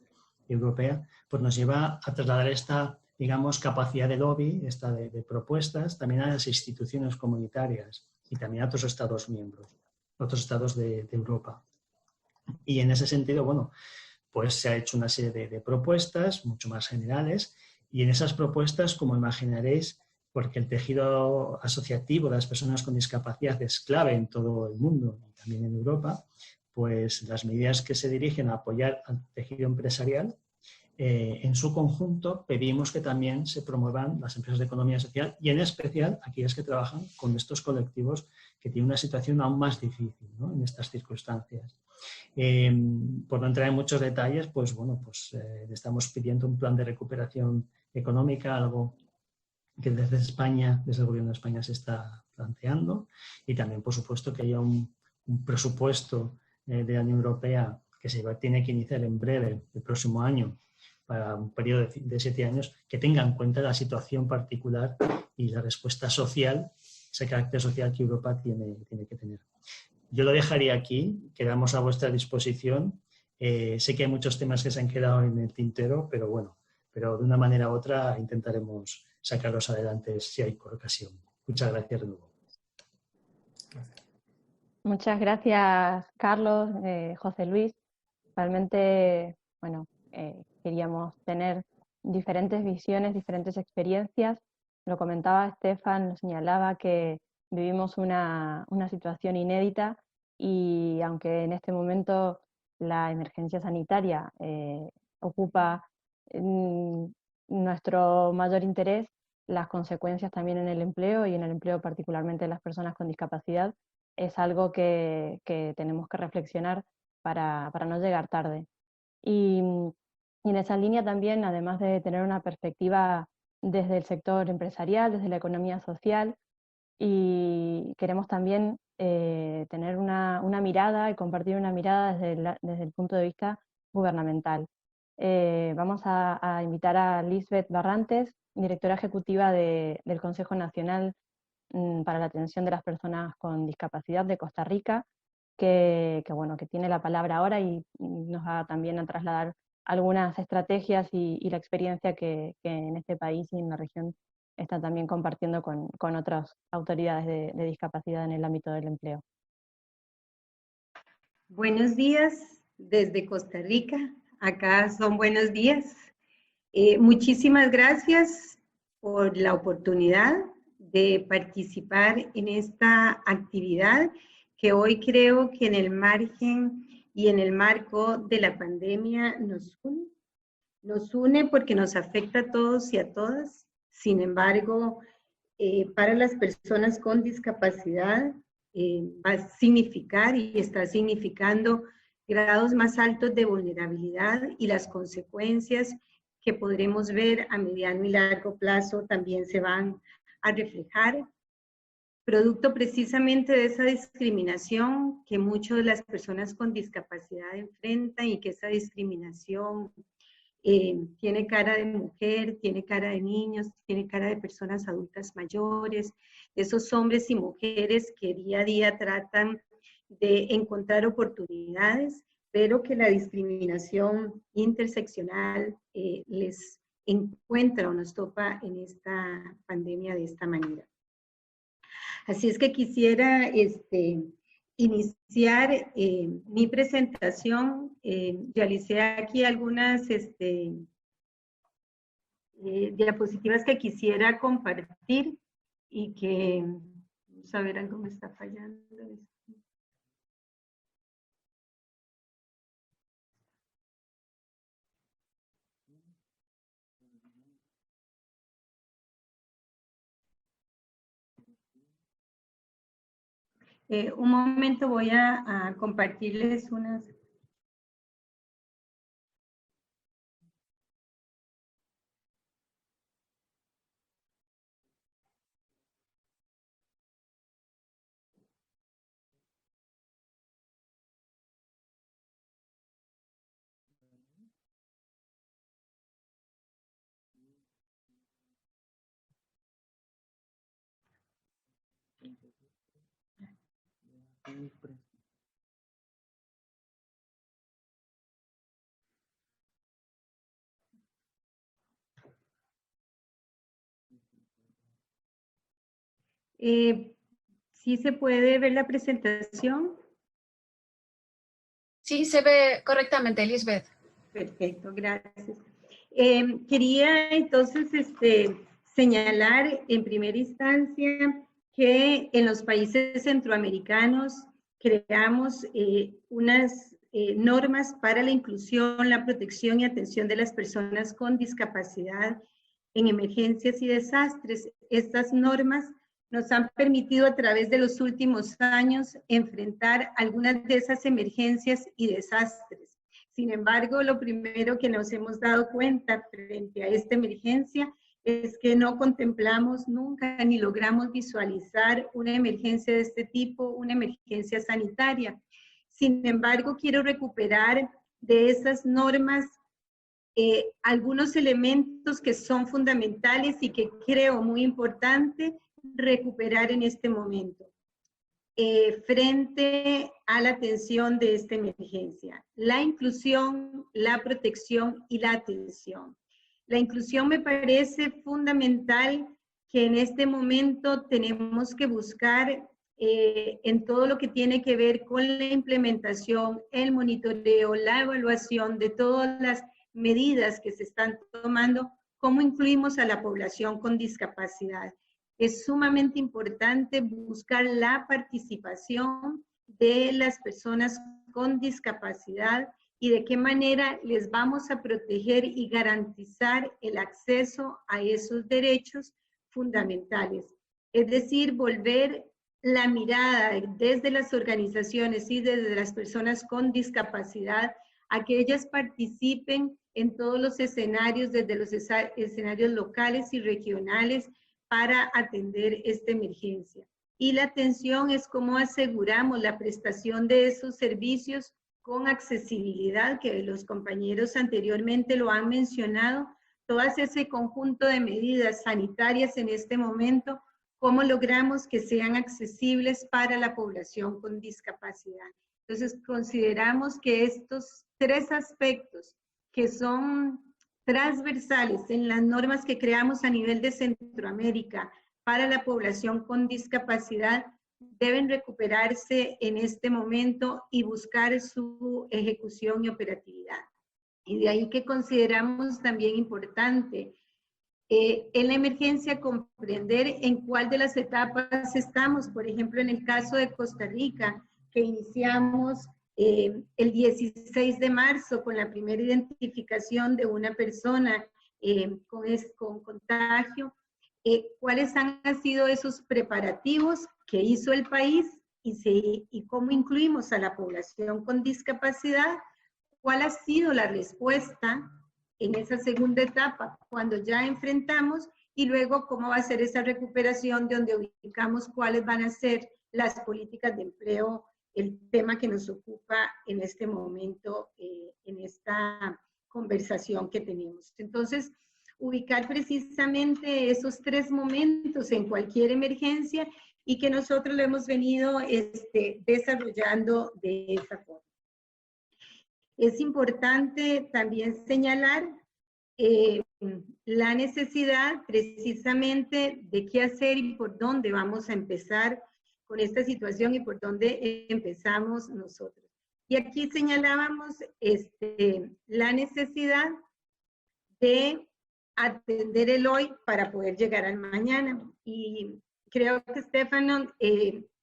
europea, pues nos lleva a trasladar esta, digamos, capacidad de lobby, esta de propuestas, también a las instituciones comunitarias y también a otros Estados miembros, otros Estados de Europa. Y en ese sentido, bueno, pues se ha hecho una serie de propuestas mucho más generales y en esas propuestas, como imaginaréis, porque el tejido asociativo de las personas con discapacidad es clave en todo el mundo y también en Europa, pues las medidas que se dirigen a apoyar al tejido empresarial, en su conjunto pedimos que también se promuevan las empresas de economía social y en especial aquellas que trabajan con estos colectivos que tienen una situación aún más difícil, ¿no? En estas circunstancias. Por no entrar en muchos detalles, pues bueno, pues le estamos pidiendo un plan de recuperación económica, algo que desde España, desde el Gobierno de España se está planteando y también, por supuesto, que haya un presupuesto de la Unión Europea que se tiene que iniciar en breve, el próximo año, para un periodo de 7 años, que tenga en cuenta la situación particular y la respuesta social, ese carácter social que Europa tiene que tener. Yo lo dejaría aquí, quedamos a vuestra disposición. Sé que hay muchos temas que se han quedado en el tintero, pero bueno, pero de una manera u otra intentaremos sacarlos adelante si hay ocasión. Muchas gracias de nuevo. Muchas gracias, Carlos, José Luis. Realmente, bueno, queríamos tener diferentes visiones, diferentes experiencias. Lo comentaba Estefan, lo señalaba que vivimos una situación inédita y aunque en este momento la emergencia sanitaria ocupa nuestro mayor interés, las consecuencias también en el empleo y en el empleo particularmente de las personas con discapacidad es algo que tenemos que reflexionar para no llegar tarde. Y en esa línea también, además de tener una perspectiva desde el sector empresarial, desde la economía social, y queremos también tener una mirada y compartir una mirada desde el punto de vista gubernamental. Vamos a invitar a Lisbeth Barrantes, directora ejecutiva del Consejo Nacional para la Atención de las Personas con Discapacidad de Costa Rica, que tiene la palabra ahora y nos va también a trasladar algunas estrategias y la experiencia que en este país y en la región está también compartiendo con otras autoridades de discapacidad en el ámbito del empleo. Buenos días desde Costa Rica. Acá son buenos días. Muchísimas gracias por la oportunidad de participar en esta actividad que hoy creo que en el margen y en el marco de la pandemia nos une. Nos une porque nos afecta a todos y a todas. Sin embargo, para las personas con discapacidad va a significar y está significando grados más altos de vulnerabilidad y las consecuencias que podremos ver a mediano y largo plazo también se van a reflejar, producto precisamente de esa discriminación que muchas de las personas con discapacidad enfrentan y que esa discriminación tiene cara de mujer, tiene cara de niños, tiene cara de personas adultas mayores, esos hombres y mujeres que día a día tratan de encontrar oportunidades, pero que la discriminación interseccional les encuentra o nos topa en esta pandemia de esta manera. Así es que quisiera iniciar mi presentación. Realicé aquí algunas diapositivas que quisiera compartir y que, vamos a ver, algo me está fallando. Un momento, voy a compartirles unas. ¿Sí se puede ver la presentación? Sí, se ve correctamente, Lisbeth. Perfecto, gracias. Quería entonces señalar en primera instancia que en los países centroamericanos creamos unas normas para la inclusión, la protección y atención de las personas con discapacidad en emergencias y desastres. Estas normas nos han permitido a través de los últimos años enfrentar algunas de esas emergencias y desastres. Sin embargo, lo primero que nos hemos dado cuenta frente a esta emergencia es que no contemplamos nunca ni logramos visualizar una emergencia de este tipo, una emergencia sanitaria. Sin embargo, quiero recuperar de esas normas algunos elementos que son fundamentales y que creo muy importante recuperar en este momento. Frente a la atención de esta emergencia. La inclusión, la protección y la atención. La inclusión me parece fundamental, que en este momento tenemos que buscar en todo lo que tiene que ver con la implementación, el monitoreo, la evaluación de todas las medidas que se están tomando, cómo incluimos a la población con discapacidad. Es sumamente importante buscar la participación de las personas con discapacidad y de qué manera les vamos a proteger y garantizar el acceso a esos derechos fundamentales. Es decir, volver la mirada desde las organizaciones y desde las personas con discapacidad a que ellas participen en todos los escenarios, desde los escenarios locales y regionales, para atender esta emergencia. Y la atención es cómo aseguramos la prestación de esos servicios con accesibilidad, que los compañeros anteriormente lo han mencionado, todo ese conjunto de medidas sanitarias en este momento, cómo logramos que sean accesibles para la población con discapacidad. Entonces, consideramos que estos tres aspectos que son transversales en las normas que creamos a nivel de Centroamérica para la población con discapacidad deben recuperarse en este momento y buscar su ejecución y operatividad. Y de ahí que consideramos también importante en la emergencia comprender en cuál de las etapas estamos. Por ejemplo, en el caso de Costa Rica, que iniciamos el 16 de marzo con la primera identificación de una persona con contagio, ¿cuáles han sido esos preparativos que hizo el país y cómo incluimos a la población con discapacidad? ¿Cuál ha sido la respuesta en esa segunda etapa cuando ya enfrentamos? Y luego, ¿cómo va a ser esa recuperación de donde ubicamos cuáles van a ser las políticas de empleo, el tema que nos ocupa en este momento, en esta conversación que tenemos? Entonces, ubicar precisamente esos tres momentos en cualquier emergencia y que nosotros lo hemos venido desarrollando de esa forma. Es importante también señalar la necesidad precisamente de qué hacer y por dónde vamos a empezar con esta situación y por dónde empezamos nosotros. Y aquí señalábamos la necesidad de atender el hoy para poder llegar al mañana. Y creo que Stefano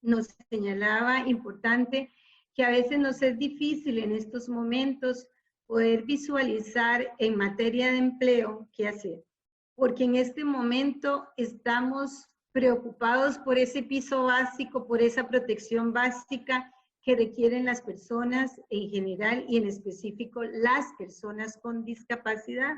nos señalaba importante que a veces nos es difícil en estos momentos poder visualizar en materia de empleo qué hacer, porque en este momento estamos preocupados por ese piso básico, por esa protección básica que requieren las personas en general y en específico las personas con discapacidad,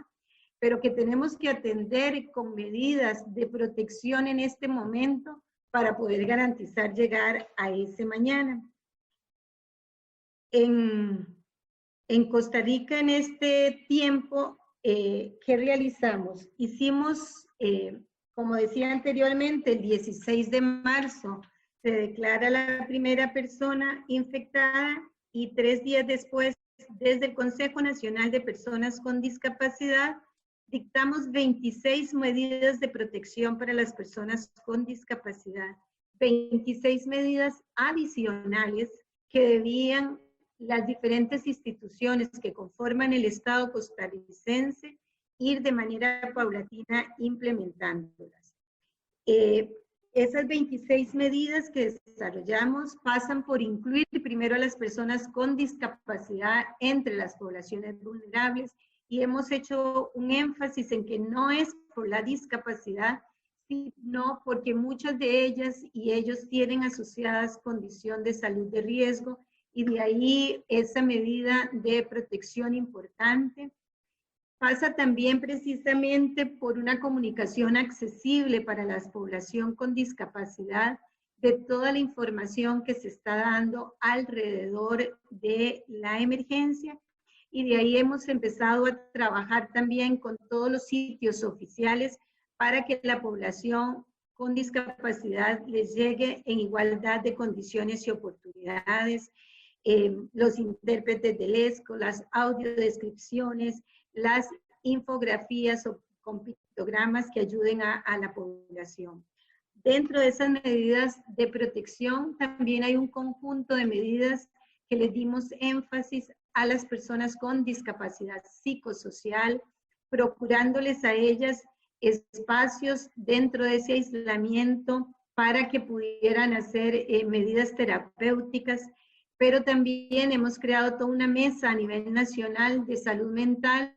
pero que tenemos que atender con medidas de protección en este momento para poder garantizar llegar a ese mañana. En Costa Rica, en este tiempo, ¿qué realizamos? Hicimos, como decía anteriormente, el 16 de marzo se declara la primera persona infectada y 3 días después, desde el Consejo Nacional de Personas con Discapacidad, dictamos 26 medidas de protección para las personas con discapacidad, 26 medidas adicionales que debían las diferentes instituciones que conforman el Estado costarricense ir de manera paulatina implementándolas. Esas 26 medidas que desarrollamos pasan por incluir primero a las personas con discapacidad entre las poblaciones vulnerables y hemos hecho un énfasis en que no es por la discapacidad, sino porque muchas de ellas y ellos tienen asociadas condición de salud de riesgo y de ahí esa medida de protección importante. Pasa también precisamente por una comunicación accesible para la población con discapacidad de toda la información que se está dando alrededor de la emergencia y de ahí hemos empezado a trabajar también con todos los sitios oficiales para que la población con discapacidad les llegue en igualdad de condiciones y oportunidades, los intérpretes del ESCO, las audiodescripciones, las infografías o con pictogramas que ayuden a la población. Dentro de esas medidas de protección también hay un conjunto de medidas que les dimos énfasis a las personas con discapacidad psicosocial, procurándoles a ellas espacios dentro de ese aislamiento para que pudieran hacer medidas terapéuticas, pero también hemos creado toda una mesa a nivel nacional de salud mental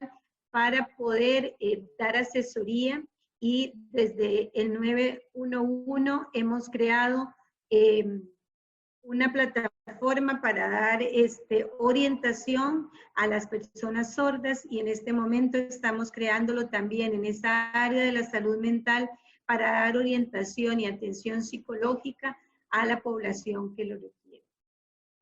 para poder dar asesoría, y desde el 911 hemos creado una plataforma para dar orientación a las personas sordas, y en este momento estamos creándolo también en esa área de la salud mental para dar orientación y atención psicológica a la población que lo requiere.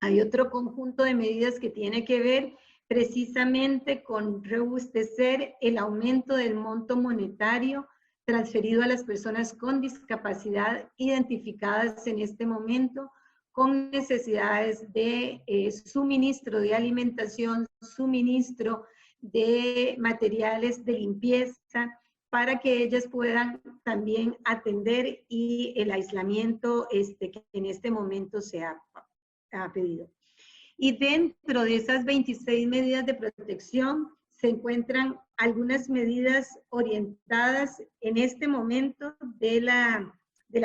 Hay otro conjunto de medidas que tiene que ver precisamente con robustecer el aumento del monto monetario transferido a las personas con discapacidad identificadas en este momento con necesidades de suministro de alimentación, suministro de materiales de limpieza, para que ellas puedan también atender y el aislamiento que en este momento se ha pedido. Y dentro de esas 26 medidas de protección se encuentran algunas medidas orientadas en este momento de la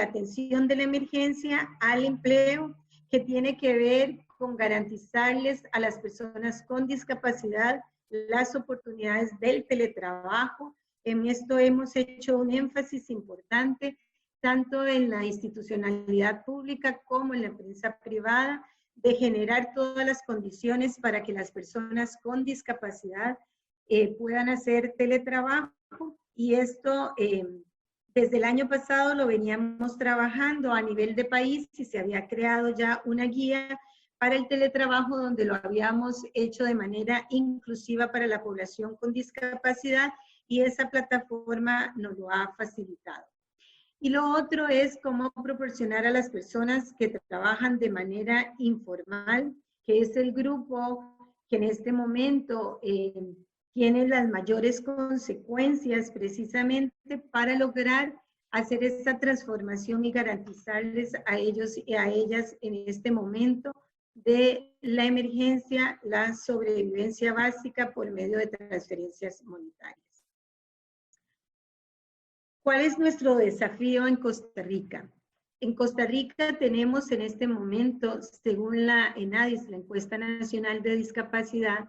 atención de la emergencia al empleo, que tiene que ver con garantizarles a las personas con discapacidad las oportunidades del teletrabajo. En esto hemos hecho un énfasis importante, tanto en la institucionalidad pública como en la empresa privada, de generar todas las condiciones para que las personas con discapacidad puedan hacer teletrabajo, y esto desde el año pasado lo veníamos trabajando a nivel de país y se había creado ya una guía para el teletrabajo donde lo habíamos hecho de manera inclusiva para la población con discapacidad, y esa plataforma nos lo ha facilitado. Y lo otro es cómo proporcionar a las personas que trabajan de manera informal, que es el grupo que en este momento tiene las mayores consecuencias precisamente para lograr hacer esa transformación y garantizarles a ellos y a ellas en este momento de la emergencia, la sobrevivencia básica por medio de transferencias monetarias. ¿Cuál es nuestro desafío en Costa Rica? En Costa Rica tenemos en este momento, según la ENADIS, la Encuesta Nacional de Discapacidad,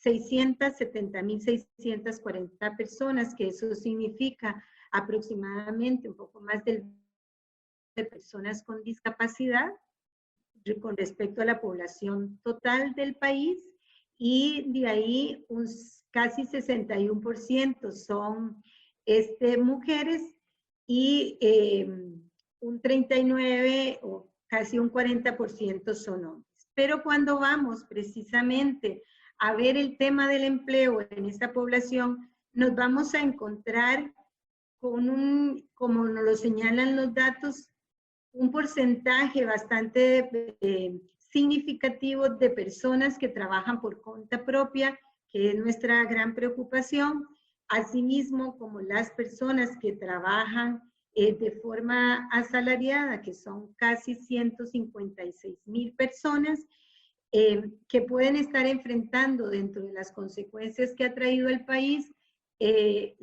670.640 personas, que eso significa aproximadamente un poco más de personas con discapacidad con respecto a la población total del país, y de ahí casi 61% son mujeres y un 39 o casi un 40% son hombres. Pero cuando vamos precisamente a ver el tema del empleo en esta población, nos vamos a encontrar con como nos lo señalan los datos, un porcentaje bastante significativo de personas que trabajan por cuenta propia, que es nuestra gran preocupación, asimismo como las personas que trabajan de forma asalariada, que son casi 156,000 personas, que pueden estar enfrentando dentro de las consecuencias que ha traído el país el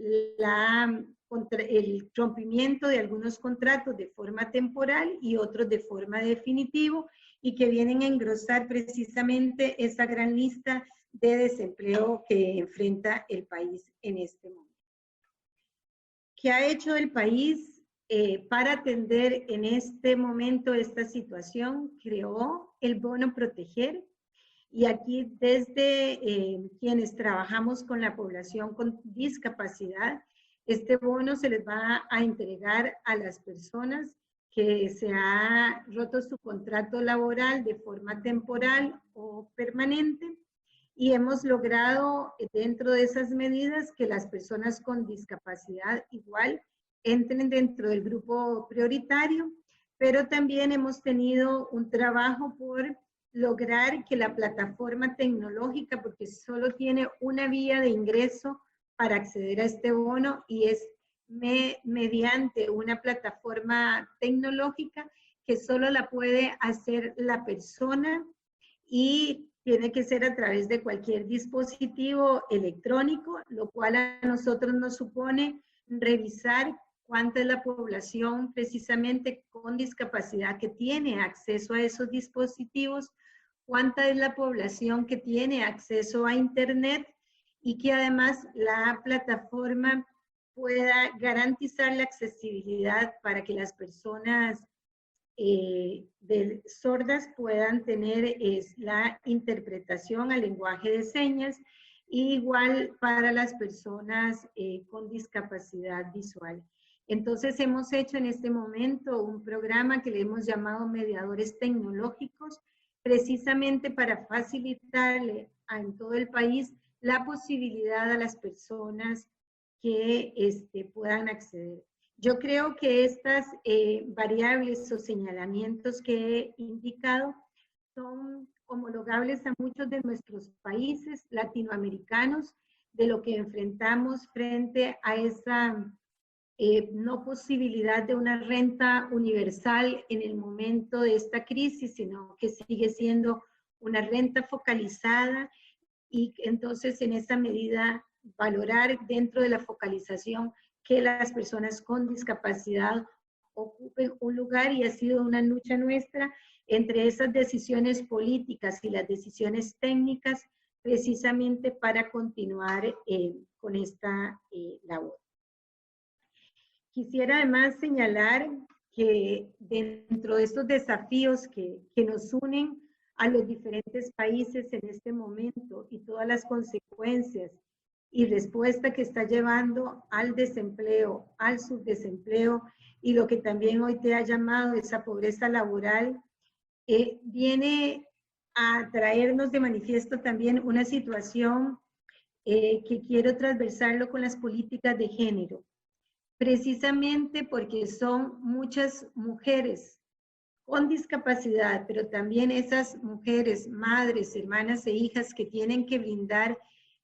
rompimiento de algunos contratos de forma temporal y otros de forma definitiva, y que vienen a engrosar precisamente esa gran lista de desempleo que enfrenta el país en este momento. ¿Qué ha hecho el país para atender en este momento esta situación? Creó el bono proteger, y aquí desde quienes trabajamos con la población con discapacidad, este bono se les va a entregar a las personas que se ha roto su contrato laboral de forma temporal o permanente, y hemos logrado dentro de esas medidas que las personas con discapacidad igual entren dentro del grupo prioritario, pero también hemos tenido un trabajo por lograr que la plataforma tecnológica, porque solo tiene una vía de ingreso para acceder a este bono y es mediante una plataforma tecnológica que solo la puede hacer la persona y tiene que ser a través de cualquier dispositivo electrónico, lo cual a nosotros nos supone revisar cuánta es la población precisamente con discapacidad que tiene acceso a esos dispositivos, cuánta es la población que tiene acceso a Internet y que además la plataforma pueda garantizar la accesibilidad para que las personas sordas puedan tener la interpretación al lenguaje de señas, y igual para las personas con discapacidad visual. Entonces hemos hecho en este momento un programa que le hemos llamado Mediadores Tecnológicos, precisamente para facilitarle en todo el país la posibilidad a las personas que puedan acceder. Yo creo que estas variables o señalamientos que he indicado son homologables a muchos de nuestros países latinoamericanos, de lo que enfrentamos frente a esa no posibilidad de una renta universal en el momento de esta crisis, sino que sigue siendo una renta focalizada, y entonces en esa medida valorar dentro de la focalización que las personas con discapacidad ocupen un lugar, y ha sido una lucha nuestra entre esas decisiones políticas y las decisiones técnicas precisamente para continuar con esta labor. Quisiera además señalar que dentro de estos desafíos que nos unen a los diferentes países en este momento y todas las consecuencias y respuesta que está llevando al desempleo, al subdesempleo y lo que también hoy te ha llamado esa pobreza laboral, viene a traernos de manifiesto también una situación que quiero transversarlo con las políticas de género, precisamente porque son muchas mujeres con discapacidad, pero también esas mujeres, madres, hermanas e hijas que tienen que brindar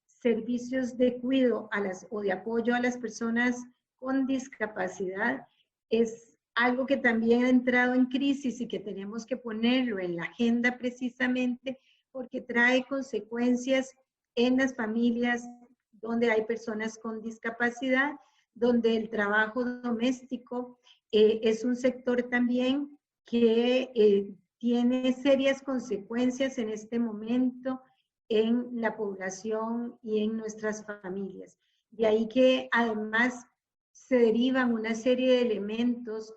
servicios de cuidado o de apoyo a las personas con discapacidad, es algo que también ha entrado en crisis y que tenemos que ponerlo en la agenda precisamente porque trae consecuencias en las familias donde hay personas con discapacidad, donde el trabajo doméstico es un sector también que tiene serias consecuencias en este momento en la población y en nuestras familias. De ahí que además se derivan una serie de elementos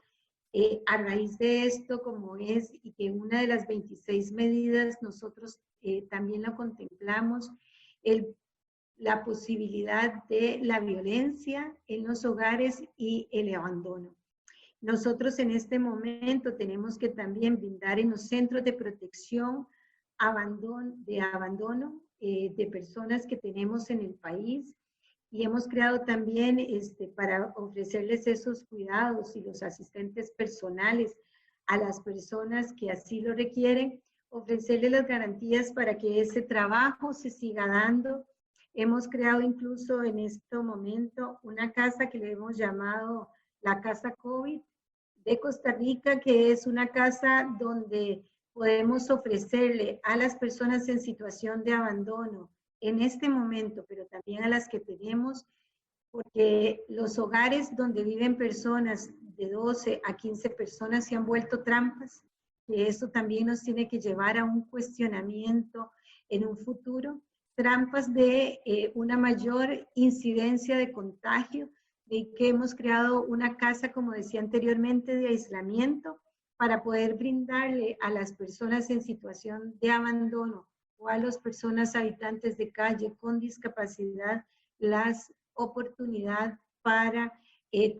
a raíz de esto, como es, y que una de las 26 medidas nosotros también la contemplamos, la posibilidad de la violencia en los hogares y el abandono. Nosotros en este momento tenemos que también brindar en los centros de protección de abandono de personas que tenemos en el país, y hemos creado también para ofrecerles esos cuidados y los asistentes personales a las personas que así lo requieren, ofrecerles las garantías para que ese trabajo se siga dando. Hemos creado incluso en este momento una casa que le hemos llamado la Casa COVID de Costa Rica, que es una casa donde podemos ofrecerle a las personas en situación de abandono en este momento, pero también a las que tenemos, porque los hogares donde viven personas de 12 a 15 personas se han vuelto trampas, que eso también nos tiene que llevar a un cuestionamiento en un futuro, trampas de una mayor incidencia de contagio, de que hemos creado una casa, como decía anteriormente, de aislamiento, para poder brindarle a las personas en situación de abandono o a las personas habitantes de calle con discapacidad las oportunidades para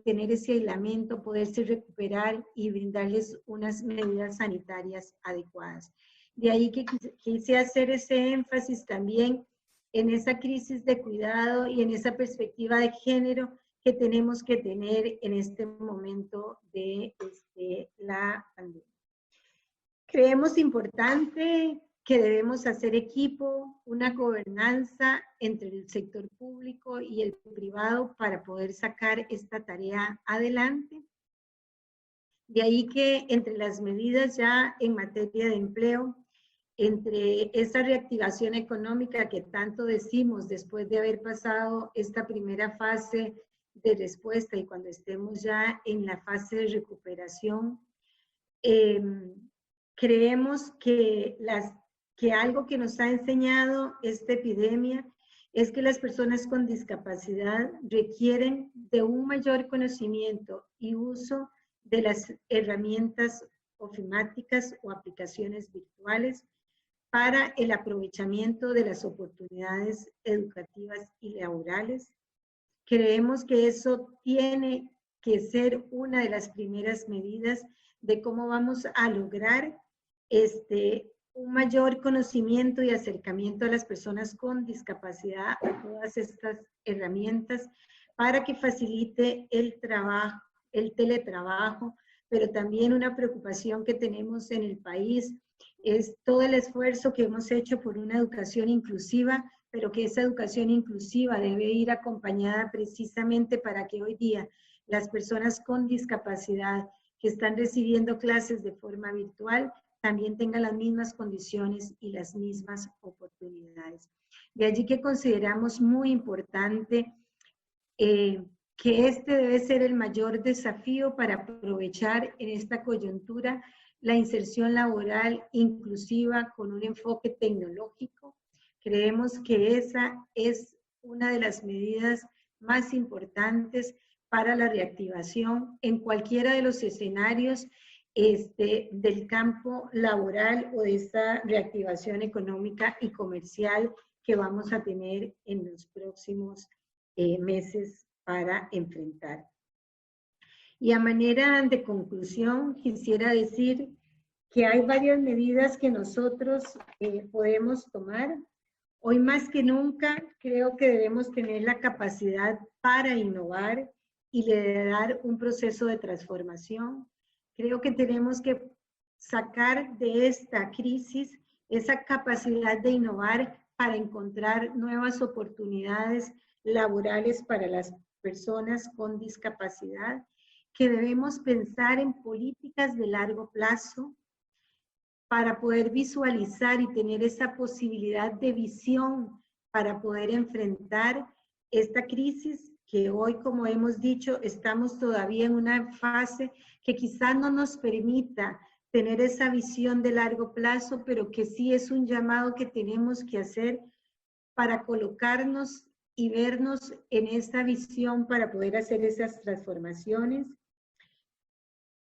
tener ese aislamiento, poderse recuperar y brindarles unas medidas sanitarias adecuadas. De ahí que quise hacer ese énfasis también en esa crisis de cuidado y en esa perspectiva de género que tenemos que tener en este momento de la pandemia. Creemos importante que debemos hacer equipo, una gobernanza entre el sector público y el privado para poder sacar esta tarea adelante. De ahí que entre las medidas ya en materia de empleo, entre esa reactivación económica que tanto decimos después de haber pasado esta primera fase de respuesta y cuando estemos ya en la fase de recuperación, creemos que algo que nos ha enseñado esta epidemia es que las personas con discapacidad requieren de un mayor conocimiento y uso de las herramientas ofimáticas o aplicaciones virtuales para el aprovechamiento de las oportunidades educativas y laborales. Creemos que eso tiene que ser una de las primeras medidas de cómo vamos a lograr un mayor conocimiento y acercamiento a las personas con discapacidad a todas estas herramientas para que facilite el trabajo, el teletrabajo, pero también una preocupación que tenemos en el país es todo el esfuerzo que hemos hecho por una educación inclusiva, pero que esa educación inclusiva debe ir acompañada precisamente para que hoy día las personas con discapacidad que están recibiendo clases de forma virtual también tengan las mismas condiciones y las mismas oportunidades. De allí que consideramos muy importante que este debe ser el mayor desafío para aprovechar en esta coyuntura la inserción laboral inclusiva con un enfoque tecnológico. Creemos que esa es una de las medidas más importantes para la reactivación en cualquiera de los escenarios del campo laboral o de esta reactivación económica y comercial que vamos a tener en los próximos meses para enfrentar. Y a manera de conclusión, quisiera decir que hay varias medidas que nosotros podemos tomar. Hoy más que nunca creo que debemos tener la capacidad para innovar y liderar un proceso de transformación. Creo que tenemos que sacar de esta crisis esa capacidad de innovar para encontrar nuevas oportunidades laborales para las personas con discapacidad, que debemos pensar en políticas de largo plazo para poder visualizar y tener esa posibilidad de visión para poder enfrentar esta crisis que hoy, como hemos dicho, estamos todavía en una fase que quizás no nos permita tener esa visión de largo plazo, pero que sí es un llamado que tenemos que hacer para colocarnos y vernos en esta visión para poder hacer esas transformaciones.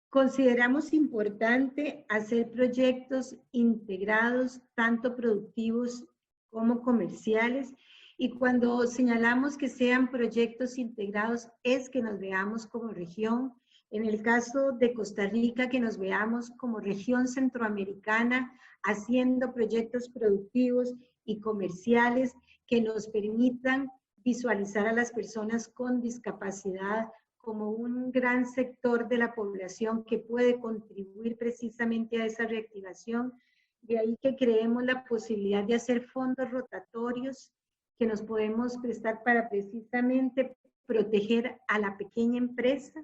Consideramos importante hacer proyectos integrados, tanto productivos como comerciales, y cuando señalamos que sean proyectos integrados es que nos veamos como región. En el caso de Costa Rica, que nos veamos como región centroamericana haciendo proyectos productivos y comerciales que nos permitan visualizar a las personas con discapacidad como un gran sector de la población que puede contribuir precisamente a esa reactivación. De ahí que creemos la posibilidad de hacer fondos rotatorios que nos podemos prestar para precisamente proteger a la pequeña empresa,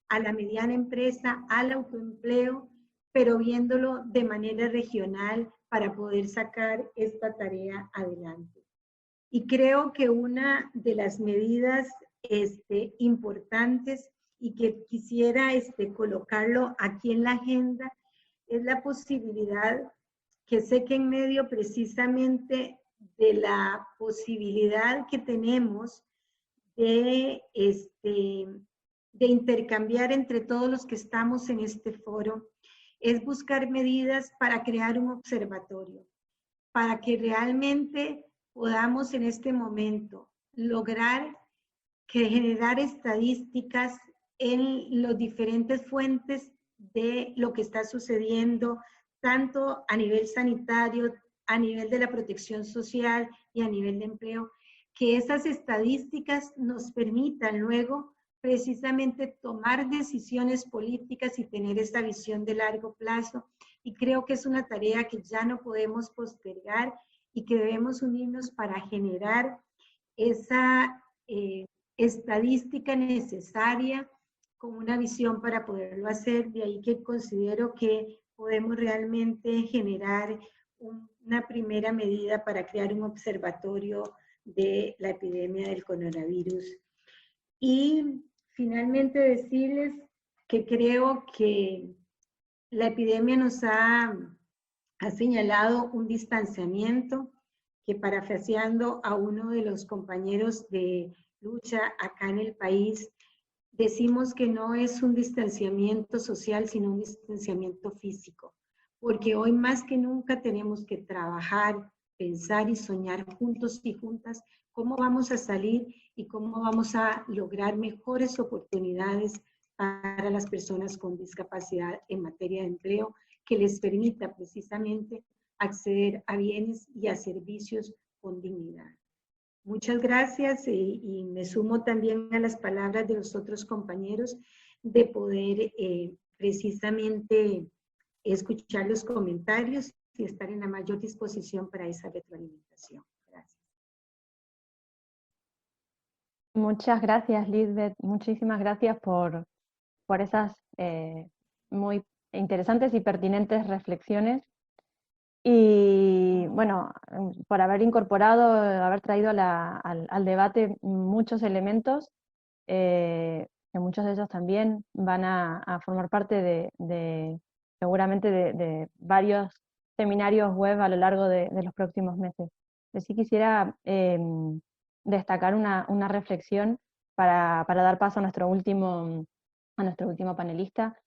a la mediana empresa, al autoempleo, pero viéndolo de manera regional para poder sacar esta tarea adelante. Y creo que una de las medidas importantes y que quisiera colocarlo aquí en la agenda es la posibilidad, que sé que en medio precisamente de la posibilidad que tenemos de intercambiar entre todos los que estamos en este foro, es buscar medidas para crear un observatorio, para que realmente podamos en este momento lograr generar estadísticas en las diferentes fuentes de lo que está sucediendo, tanto a nivel sanitario, a nivel de la protección social y a nivel de empleo, que esas estadísticas nos permitan luego precisamente tomar decisiones políticas y tener esa visión de largo plazo. Y creo que es una tarea que ya no podemos postergar y que debemos unirnos para generar esa estadística necesaria con una visión para poderlo hacer. De ahí que considero que podemos realmente generar una primera medida para crear un observatorio de la epidemia del coronavirus. Y finalmente decirles que creo que la epidemia nos ha señalado un distanciamiento, que parafraseando a uno de los compañeros de lucha acá en el país, decimos que no es un distanciamiento social, sino un distanciamiento físico, porque hoy más que nunca tenemos que trabajar, pensar y soñar juntos y juntas cómo vamos a salir y cómo vamos a lograr mejores oportunidades para las personas con discapacidad en materia de empleo, que les permita precisamente acceder a bienes y a servicios con dignidad. Muchas gracias y me sumo también a las palabras de los otros compañeros de poder precisamente escuchar los comentarios y estar en la mayor disposición para esa retroalimentación. Gracias. Muchas gracias, Lisbeth. Muchísimas gracias por esas muy interesantes y pertinentes reflexiones. Y bueno, por haber incorporado, haber traído al debate muchos elementos, que muchos de ellos también van a formar parte seguramente de varios seminarios web a lo largo de los próximos meses. Yo sí quisiera destacar una reflexión para dar paso a nuestro último panelista,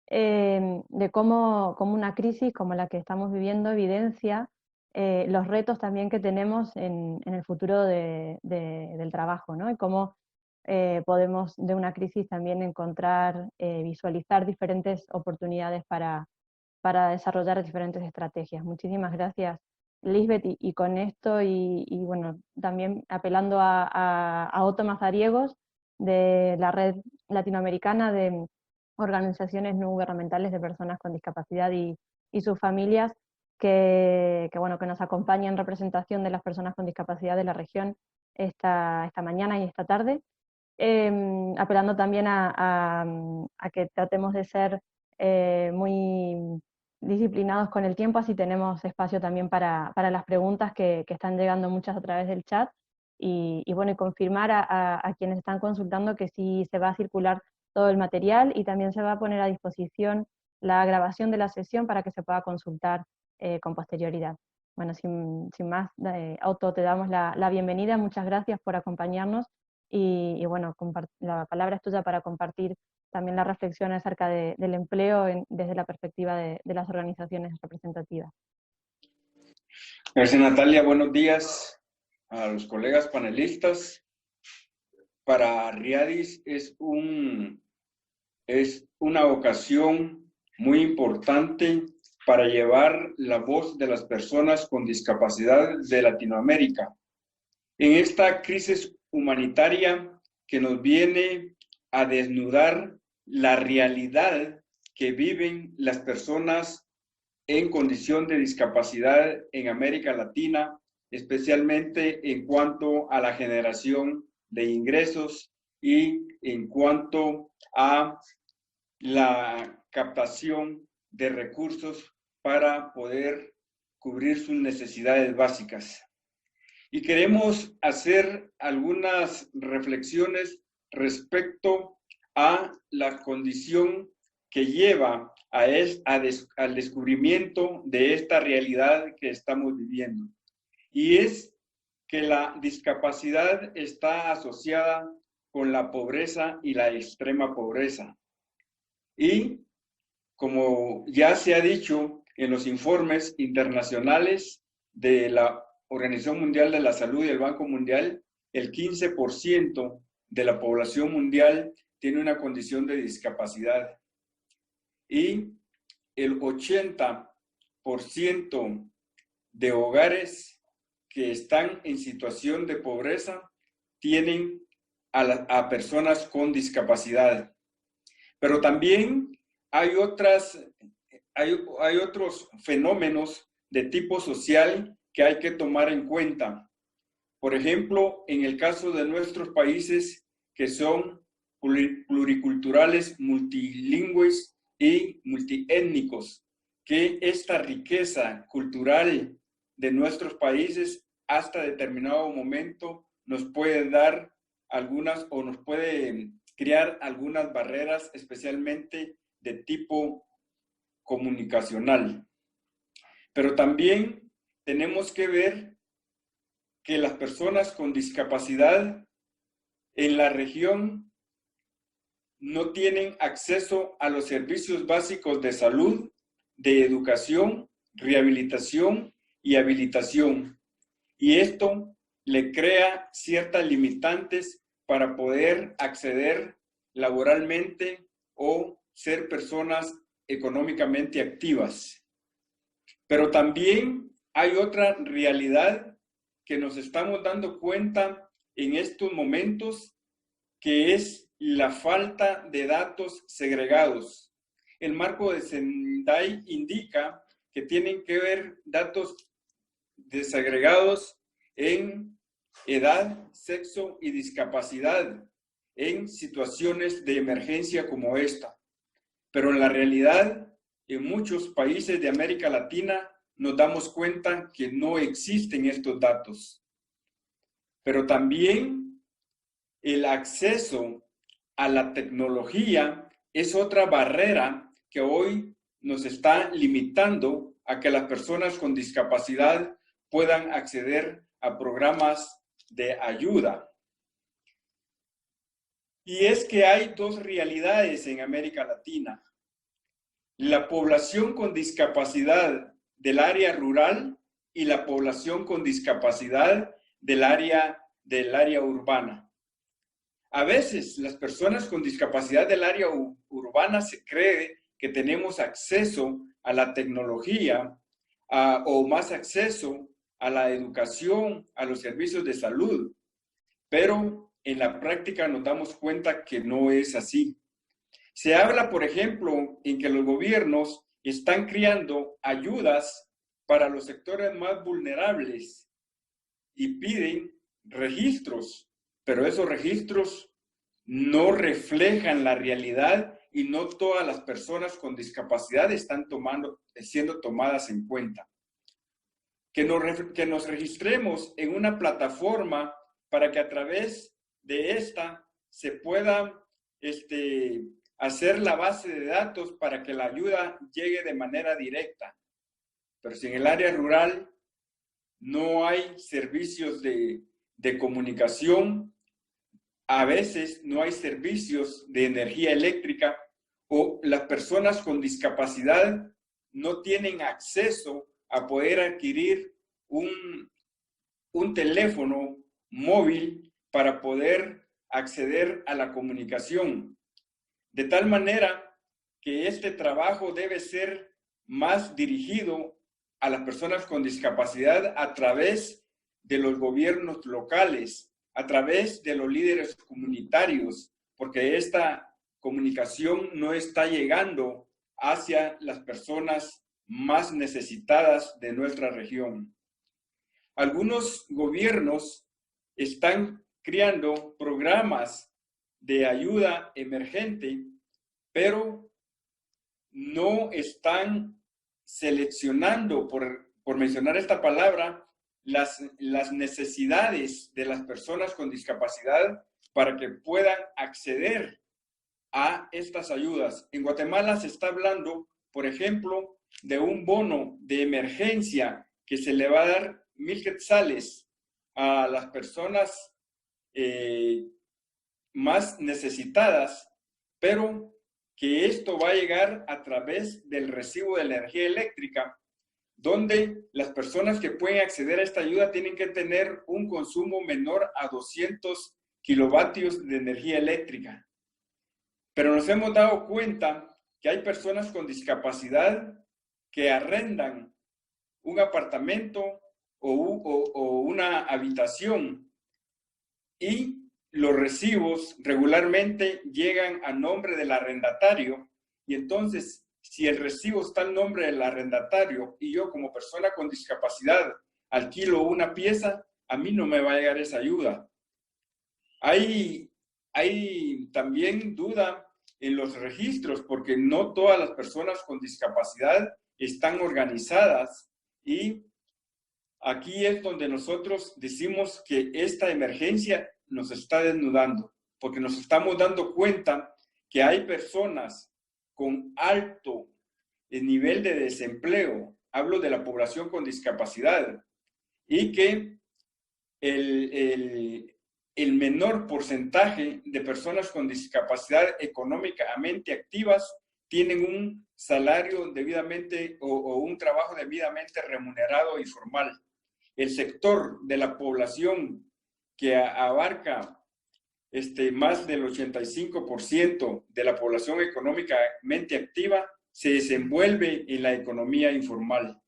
de cómo una crisis como la que estamos viviendo evidencia los retos también que tenemos en el futuro del trabajo, ¿no? Y cómo podemos de una crisis también encontrar, visualizar diferentes oportunidades para desarrollar diferentes estrategias. Muchísimas gracias, Lisbeth, y con esto, y bueno, también apelando a Otto Mazariegos, de la Red Latinoamericana de Organizaciones No Gubernamentales de Personas con Discapacidad y sus familias, que nos acompaña en representación de las personas con discapacidad de la región esta mañana y esta tarde, apelando también a que tratemos de ser muy disciplinados con el tiempo, así tenemos espacio también para las preguntas que están llegando muchas a través del chat, y confirmar a quienes están consultando que sí se va a circular todo el material, y también se va a poner a disposición la grabación de la sesión para que se pueda consultar con posterioridad. Bueno, sin más, Otto, te damos la bienvenida, muchas gracias por acompañarnos, y bueno, la palabra es tuya para compartir también la reflexión acerca del empleo desde la perspectiva de las organizaciones representativas. Gracias, Natalia. Buenos días a los colegas panelistas. Para Riadis es una ocasión muy importante para llevar la voz de las personas con discapacidad de Latinoamérica en esta crisis humanitaria que nos viene a desnudar la realidad que viven las personas en condición de discapacidad en América Latina, especialmente en cuanto a la generación de ingresos y en cuanto a la captación de recursos para poder cubrir sus necesidades básicas. Y queremos hacer algunas reflexiones respecto a la condición que lleva al descubrimiento de esta realidad que estamos viviendo. Y es que la discapacidad está asociada con la pobreza y la extrema pobreza. Y como ya se ha dicho en los informes internacionales de la Organización Mundial de la Salud y el Banco Mundial, el 15% de la población mundial tiene una condición de discapacidad. Y el 80% 60% de hogares que están en situación de pobreza tienen a personas con discapacidad. Pero también hay otros fenómenos de tipo social que hay que tomar en cuenta. Por ejemplo, en el caso de nuestros países que son pluriculturales, multilingües y multiétnicos, que esta riqueza cultural de nuestros países hasta determinado momento nos puede dar algunas o nos puede crear algunas barreras, especialmente de tipo comunicacional. Pero también tenemos que ver que las personas con discapacidad en la región no tienen acceso a los servicios básicos de salud, de educación, rehabilitación y habilitación. Y esto le crea ciertas limitantes para poder acceder laboralmente o ser personas económicamente activas. Pero también hay otra realidad que nos estamos dando cuenta en estos momentos, que es la falta de datos segregados. El marco de Sendai indica que tienen que ver datos desagregados en edad, sexo y discapacidad en situaciones de emergencia como esta. Pero en la realidad, en muchos países de América Latina nos damos cuenta que no existen estos datos. Pero también el acceso a la tecnología es otra barrera que hoy nos está limitando a que las personas con discapacidad puedan acceder a programas de ayuda. Y es que hay dos realidades en América Latina. La población con discapacidad del área rural y la población con discapacidad del área urbana. A veces las personas con discapacidad del área urbana se cree que tenemos acceso a la tecnología o más acceso a la educación, a los servicios de salud, pero en la práctica nos damos cuenta que no es así. Se habla, por ejemplo, en que los gobiernos están creando ayudas para los sectores más vulnerables y piden registros, pero esos registros no reflejan la realidad y no todas las personas con discapacidad están siendo tomadas en cuenta. Que nos registremos en una plataforma para que a través de esta se pueda hacer la base de datos para que la ayuda llegue de manera directa. Pero si en el área rural no hay servicios de comunicación, a veces no hay servicios de energía eléctrica o las personas con discapacidad no tienen acceso a poder adquirir un teléfono móvil para poder acceder a la comunicación. De tal manera que este trabajo debe ser más dirigido a las personas con discapacidad a través de los gobiernos locales, a través de los líderes comunitarios, porque esta comunicación no está llegando hacia las personas más necesitadas de nuestra región. Algunos gobiernos están creando programas de ayuda emergente, pero no están seleccionando, por mencionar esta palabra, las necesidades de las personas con discapacidad para que puedan acceder a estas ayudas. En Guatemala se está hablando, por ejemplo, de un bono de emergencia que se le va a dar 1,000 quetzales a las personas más necesitadas, pero que esto va a llegar a través del recibo de la energía eléctrica, donde las personas que pueden acceder a esta ayuda tienen que tener un consumo menor a 200 kilovatios de energía eléctrica. Pero nos hemos dado cuenta que hay personas con discapacidad que arrendan un apartamento o una habitación, y los recibos regularmente llegan a nombre del arrendatario, y entonces si el recibo está en nombre del arrendatario y yo como persona con discapacidad alquilo una pieza, a mí no me va a llegar esa ayuda. Hay también duda en los registros, porque no todas las personas con discapacidad están organizadas, y aquí es donde nosotros decimos que esta emergencia nos está desnudando, porque nos estamos dando cuenta que hay personas con alto nivel de desempleo, hablo de la población con discapacidad, y que el menor porcentaje de personas con discapacidad económicamente activas tienen un salario debidamente o un trabajo debidamente remunerado y formal. El sector de la población que abarca más del 85% de la población económicamente activa se desenvuelve en la economía informal,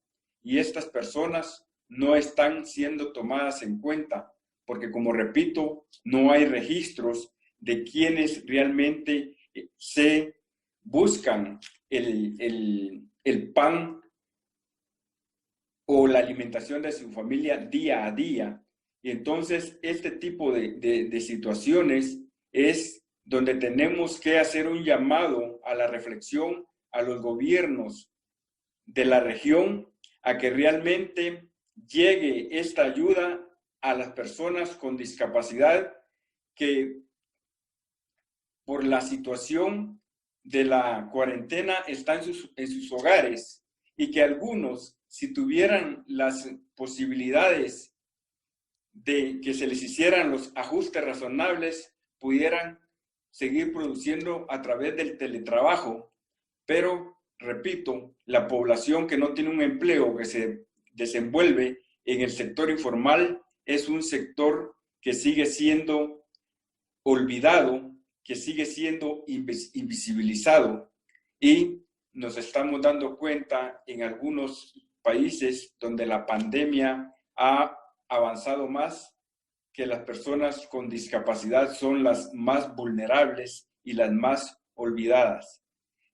y estas personas no están siendo tomadas en cuenta, porque, como repito, no hay registros de quienes realmente se buscan el pan o la alimentación de su familia día a día. Y entonces este tipo de situaciones es donde tenemos que hacer un llamado a la reflexión a los gobiernos de la región, a que realmente llegue esta ayuda a las personas con discapacidad que por la situación de la cuarentena están en sus hogares, y que algunos, si tuvieran las posibilidades de que se les hicieran los ajustes razonables, pudieran seguir produciendo a través del teletrabajo. Pero, repito, la población que no tiene un empleo, que se desenvuelve en el sector informal, es un sector que sigue siendo olvidado, que sigue siendo invisibilizado, y nos estamos dando cuenta en algunos países donde la pandemia ha avanzado más, que las personas con discapacidad son las más vulnerables y las más olvidadas.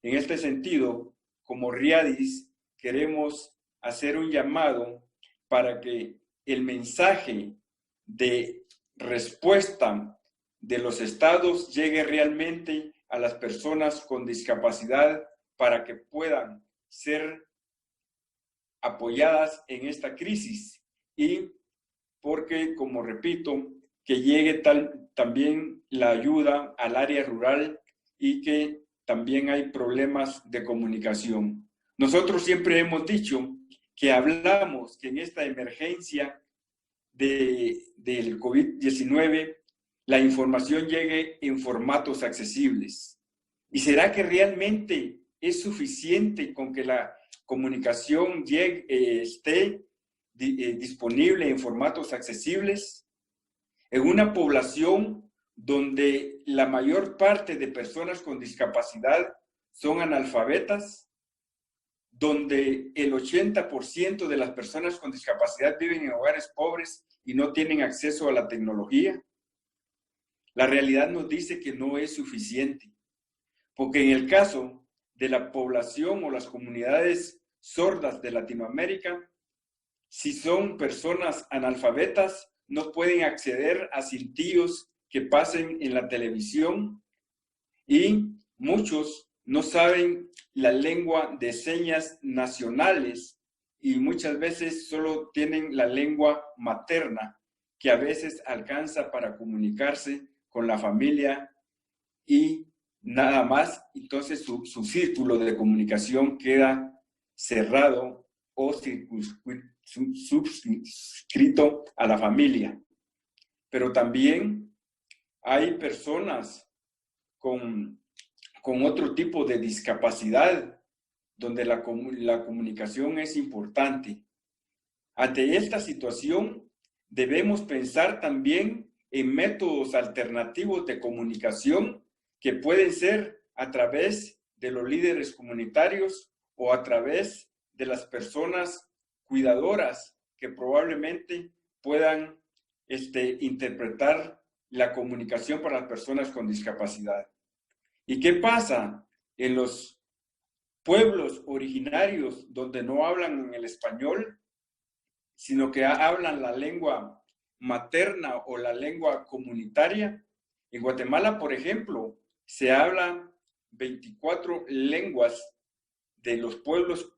En este sentido, como Riadis, queremos hacer un llamado para que el mensaje de respuesta de los estados llegue realmente a las personas con discapacidad, para que puedan ser apoyadas en esta crisis, y porque, como repito, que llegue también la ayuda al área rural, y que también hay problemas de comunicación. Nosotros siempre hemos dicho que hablamos que en esta emergencia del COVID-19 la información llegue en formatos accesibles. ¿Y será que realmente es suficiente con que la comunicación esté disponible en formatos accesibles? En una población donde la mayor parte de personas con discapacidad son analfabetas, donde el 80% de las personas con discapacidad viven en hogares pobres y no tienen acceso a la tecnología, la realidad nos dice que no es suficiente, porque en el caso de la población o las comunidades sordas de Latinoamérica, si son personas analfabetas, no pueden acceder a cintillos que pasen en la televisión, y muchos no saben la lengua de señas nacionales, y muchas veces solo tienen la lengua materna, que a veces alcanza para comunicarse con la familia y nada más. Entonces su círculo de comunicación queda cerrado o subscrito a la familia. Pero también hay personas con otro tipo de discapacidad donde la comunicación es importante. Ante esta situación debemos pensar también en métodos alternativos de comunicación, que pueden ser a través de los líderes comunitarios o a través de las personas cuidadoras que probablemente puedan interpretar la comunicación para las personas con discapacidad. ¿Y qué pasa en los pueblos originarios donde no hablan el español, sino que hablan la lengua materna o la lengua comunitaria? En Guatemala, por ejemplo, se hablan 24 lenguas de los pueblos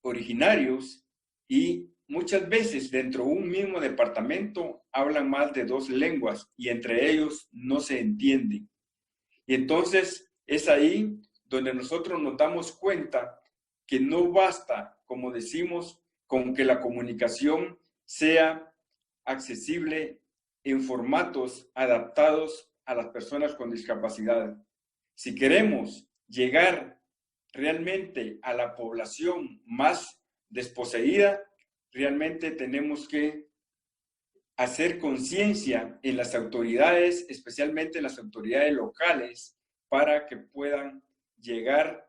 originarios y muchas veces dentro de un mismo departamento hablan más de 2 lenguas y entre ellos no se entienden. Y entonces es ahí donde nosotros nos damos cuenta que no basta, como decimos, con que la comunicación sea accesible en formatos adaptados a las personas con discapacidad. Si queremos llegar realmente a la población más desposeída, realmente tenemos que hacer conciencia en las autoridades, especialmente en las autoridades locales, para que puedan llegar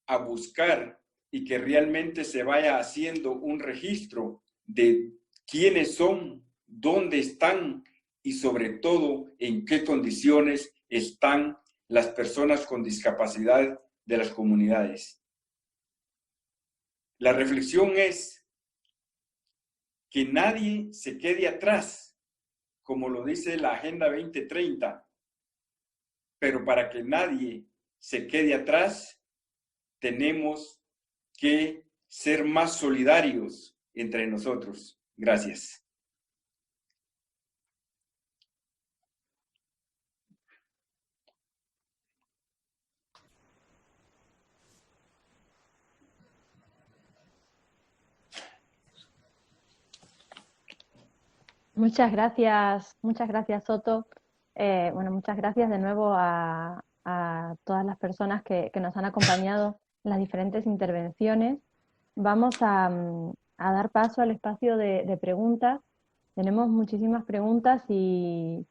a buscar y que realmente se vaya haciendo un registro de quiénes son, dónde están y sobre todo en qué condiciones están las personas con discapacidad de las comunidades. La reflexión es que nadie se quede atrás, como lo dice la Agenda 2030, pero para que nadie se quede atrás, tenemos que ser más solidarios entre nosotros. Gracias. Muchas gracias Soto. Bueno, muchas gracias de nuevo a todas las personas que nos han acompañado en las diferentes intervenciones. Vamos a dar paso al espacio de preguntas. Tenemos muchísimas preguntas y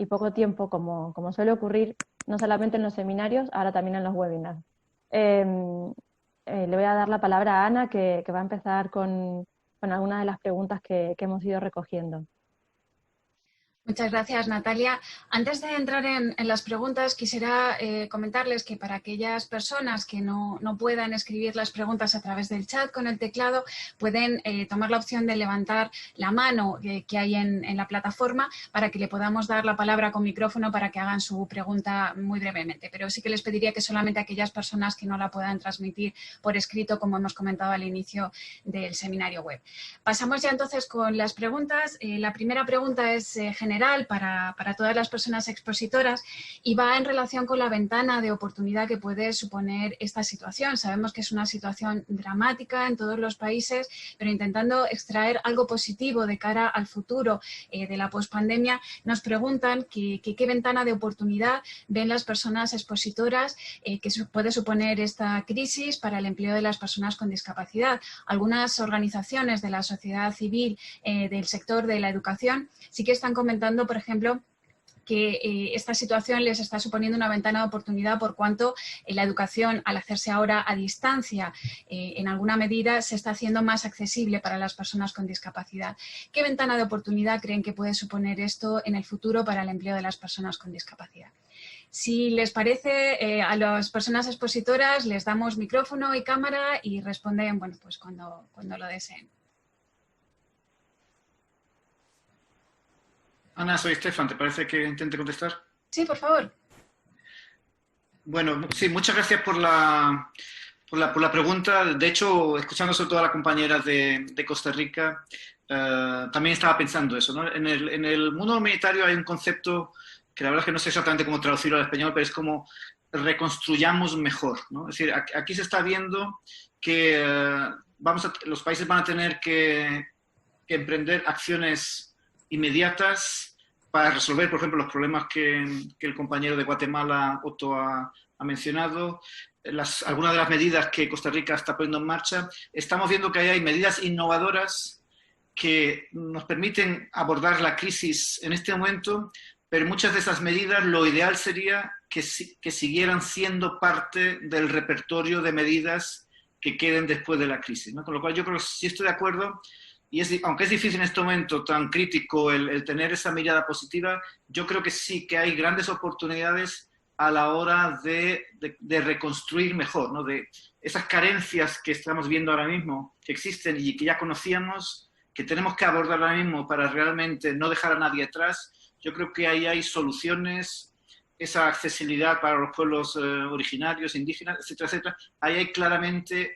poco tiempo, como suele ocurrir, no solamente en los seminarios, ahora también en los webinars. Le voy a dar la palabra a Ana, que va a empezar con algunas de las preguntas que hemos ido recogiendo. Muchas gracias, Natalia. Antes de entrar en las preguntas, quisiera comentarles que para aquellas personas que no puedan escribir las preguntas a través del chat con el teclado, pueden tomar la opción de levantar la mano que hay en la plataforma para que le podamos dar la palabra con micrófono para que hagan su pregunta muy brevemente. Pero sí que les pediría que solamente aquellas personas que no la puedan transmitir por escrito, como hemos comentado al inicio del seminario web. Pasamos ya entonces con las preguntas. La primera pregunta es general para todas las personas expositoras y va en relación con la ventana de oportunidad que puede suponer esta situación. Sabemos que es una situación dramática en todos los países, pero intentando extraer algo positivo de cara al futuro de la pospandemia, nos preguntan qué ventana de oportunidad ven las personas expositoras que puede suponer esta crisis para el empleo de las personas con discapacidad. Algunas organizaciones de la sociedad civil del sector de la educación sí que están comentando, por ejemplo, que esta situación les está suponiendo una ventana de oportunidad por cuanto la educación, al hacerse ahora a distancia, en alguna medida se está haciendo más accesible para las personas con discapacidad. ¿Qué ventana de oportunidad creen que puede suponer esto en el futuro para el empleo de las personas con discapacidad? Si les parece, a las personas expositoras les damos micrófono y cámara y responden, bueno, pues cuando lo deseen. Ana, soy Estefan, ¿te parece que intente contestar? Sí, por favor. Bueno, sí, muchas gracias por la pregunta. De hecho, escuchando sobre todo a las compañeras de Costa Rica, también estaba pensando eso, ¿no? En el mundo humanitario hay un concepto que la verdad es que no sé exactamente cómo traducirlo al español, pero es como reconstruyamos mejor, ¿no? Es decir, aquí se está viendo que los países van a tener que emprender acciones inmediatas para resolver, por ejemplo, los problemas que el compañero de Guatemala, Otto, ha mencionado, algunas de las medidas que Costa Rica está poniendo en marcha. Estamos viendo que hay medidas innovadoras que nos permiten abordar la crisis en este momento, pero muchas de esas medidas lo ideal sería que siguieran siendo parte del repertorio de medidas que queden después de la crisis, ¿no? Con lo cual yo creo que sí estoy de acuerdo, y aunque es difícil en este momento tan crítico el tener esa mirada positiva, yo creo que sí que hay grandes oportunidades a la hora de reconstruir mejor, ¿no? De esas carencias que estamos viendo ahora mismo, que existen y que ya conocíamos, que tenemos que abordar ahora mismo para realmente no dejar a nadie atrás. Yo creo que ahí hay soluciones, esa accesibilidad para los pueblos originarios, indígenas, etcétera, etcétera. Ahí hay claramente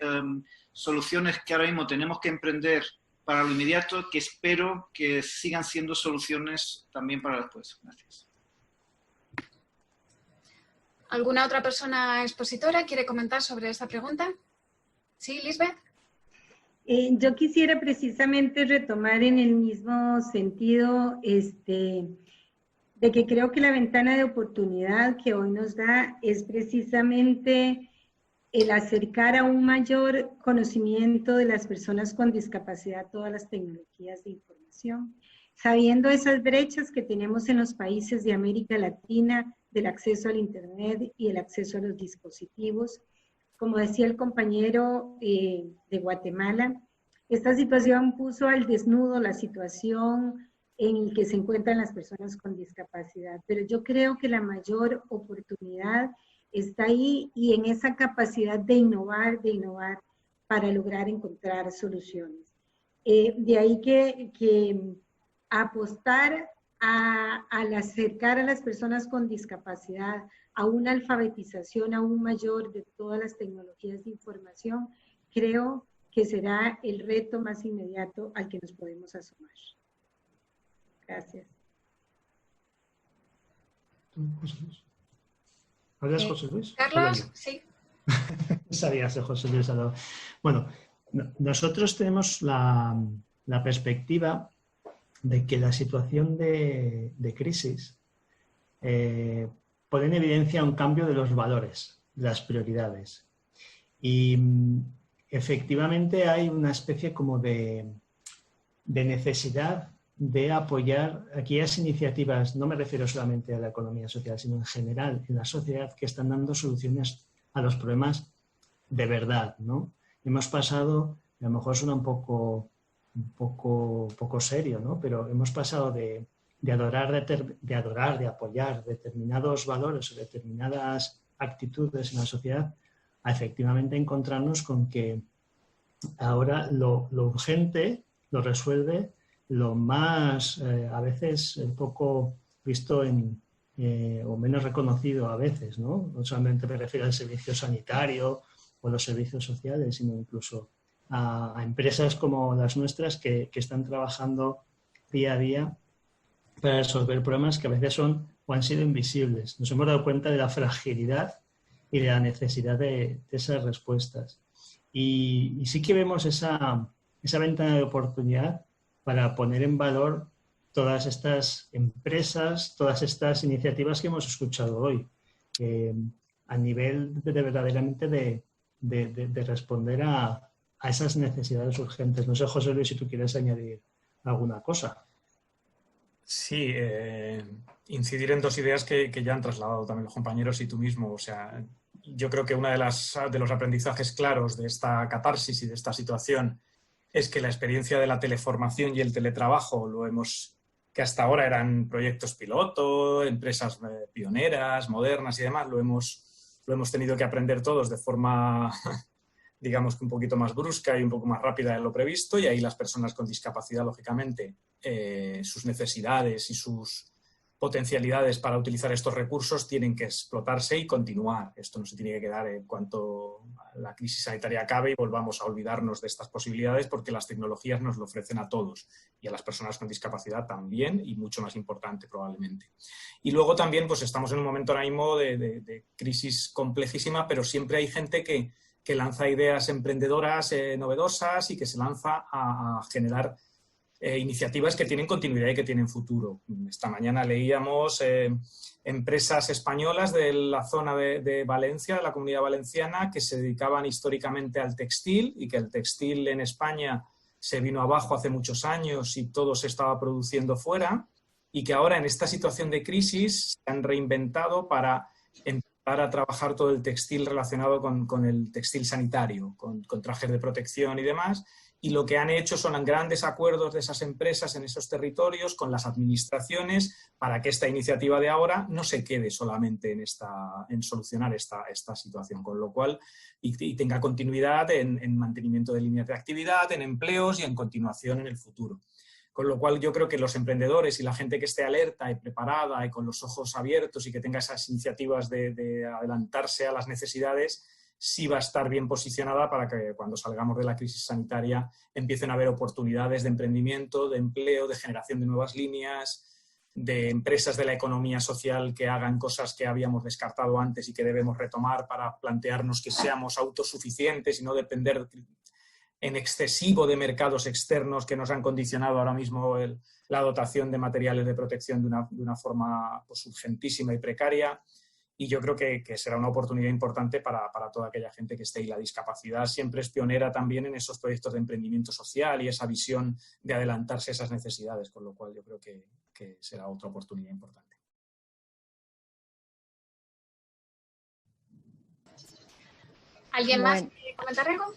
soluciones que ahora mismo tenemos que emprender para lo inmediato, que espero que sigan siendo soluciones también para después. Gracias. ¿Alguna otra persona expositora quiere comentar sobre esta pregunta? ¿Sí, Lisbeth? Yo quisiera precisamente retomar en el mismo sentido de que creo que la ventana de oportunidad que hoy nos da es precisamente el acercar a un mayor conocimiento de las personas con discapacidad todas las tecnologías de información, sabiendo esas brechas que tenemos en los países de América Latina del acceso al Internet y el acceso a los dispositivos. Como decía el compañero de Guatemala, esta situación puso al desnudo la situación en la que se encuentran las personas con discapacidad, pero yo creo que la mayor oportunidad está ahí y en esa capacidad de innovar para lograr encontrar soluciones. De ahí que apostar al acercar a las personas con discapacidad a una alfabetización aún mayor de todas las tecnologías de información, creo que será el reto más inmediato al que nos podemos asomar. Gracias. ¿Hablas, José Luis? Carlos, sí. Sabías de José Luis. Bueno, nosotros tenemos la perspectiva de que la situación de crisis pone en evidencia un cambio de los valores, de las prioridades. Y efectivamente hay una especie como de necesidad de apoyar aquellas iniciativas, no me refiero solamente a la economía social, sino en general en la sociedad, que están dando soluciones a los problemas de verdad, ¿no? Hemos pasado, a lo mejor suena un poco serio, ¿no? Pero hemos pasado de apoyar determinados valores o determinadas actitudes en la sociedad a efectivamente encontrarnos con que ahora lo urgente lo resuelve lo más, a veces, poco visto o menos reconocido a veces, ¿no? No solamente me refiero al servicio sanitario o los servicios sociales, sino incluso a empresas como las nuestras que están trabajando día a día para resolver problemas que a veces son o han sido invisibles. Nos hemos dado cuenta de la fragilidad y de la necesidad de esas respuestas. Y sí que vemos esa ventana de oportunidad para poner en valor todas estas empresas, todas estas iniciativas que hemos escuchado hoy, a nivel de verdaderamente de responder a esas necesidades urgentes. No sé, José Luis, si tú quieres añadir alguna cosa. Sí, incidir en dos ideas que ya han trasladado también los compañeros y tú mismo. O sea, yo creo que uno de los aprendizajes claros de esta catarsis y de esta situación es que la experiencia de la teleformación y el teletrabajo, que hasta ahora eran proyectos piloto, empresas pioneras, modernas y demás, lo hemos tenido que aprender todos de forma, digamos que un poquito más brusca y un poco más rápida de lo previsto, y ahí las personas con discapacidad, lógicamente, sus necesidades y sus potencialidades para utilizar estos recursos tienen que explotarse y continuar. Esto no se tiene que quedar en cuanto la crisis sanitaria acabe y volvamos a olvidarnos de estas posibilidades, porque las tecnologías nos lo ofrecen a todos y a las personas con discapacidad también, y mucho más importante probablemente. Y luego también pues estamos en un momento ahora mismo de crisis complejísima, pero siempre hay gente que lanza ideas emprendedoras novedosas y que se lanza a generar iniciativas que tienen continuidad y que tienen futuro. Esta mañana leíamos empresas españolas de la zona de Valencia, de la Comunidad Valenciana, que se dedicaban históricamente al textil, y que el textil en España se vino abajo hace muchos años y todo se estaba produciendo fuera, y que ahora en esta situación de crisis se han reinventado para para trabajar todo el textil relacionado con el textil sanitario, con trajes de protección y demás. Y lo que han hecho son grandes acuerdos de esas empresas en esos territorios con las administraciones para que esta iniciativa de ahora no se quede solamente en solucionar esta situación, con lo cual y tenga continuidad en mantenimiento de líneas de actividad, en empleos y en continuación en el futuro. Con lo cual yo creo que los emprendedores y la gente que esté alerta y preparada y con los ojos abiertos y que tenga esas iniciativas de adelantarse a las necesidades, sí va a estar bien posicionada para que cuando salgamos de la crisis sanitaria empiecen a haber oportunidades de emprendimiento, de empleo, de generación de nuevas líneas, de empresas de la economía social que hagan cosas que habíamos descartado antes y que debemos retomar para plantearnos que seamos autosuficientes y no depender en excesivo de mercados externos que nos han condicionado ahora mismo la dotación de materiales de protección de una forma pues, urgentísima y precaria. Y yo creo que será una oportunidad importante para toda aquella gente que esté ahí. La discapacidad siempre es pionera también en esos proyectos de emprendimiento social y esa visión de adelantarse a esas necesidades, con lo cual yo creo que será otra oportunidad importante. ¿Alguien más quiere comentar algo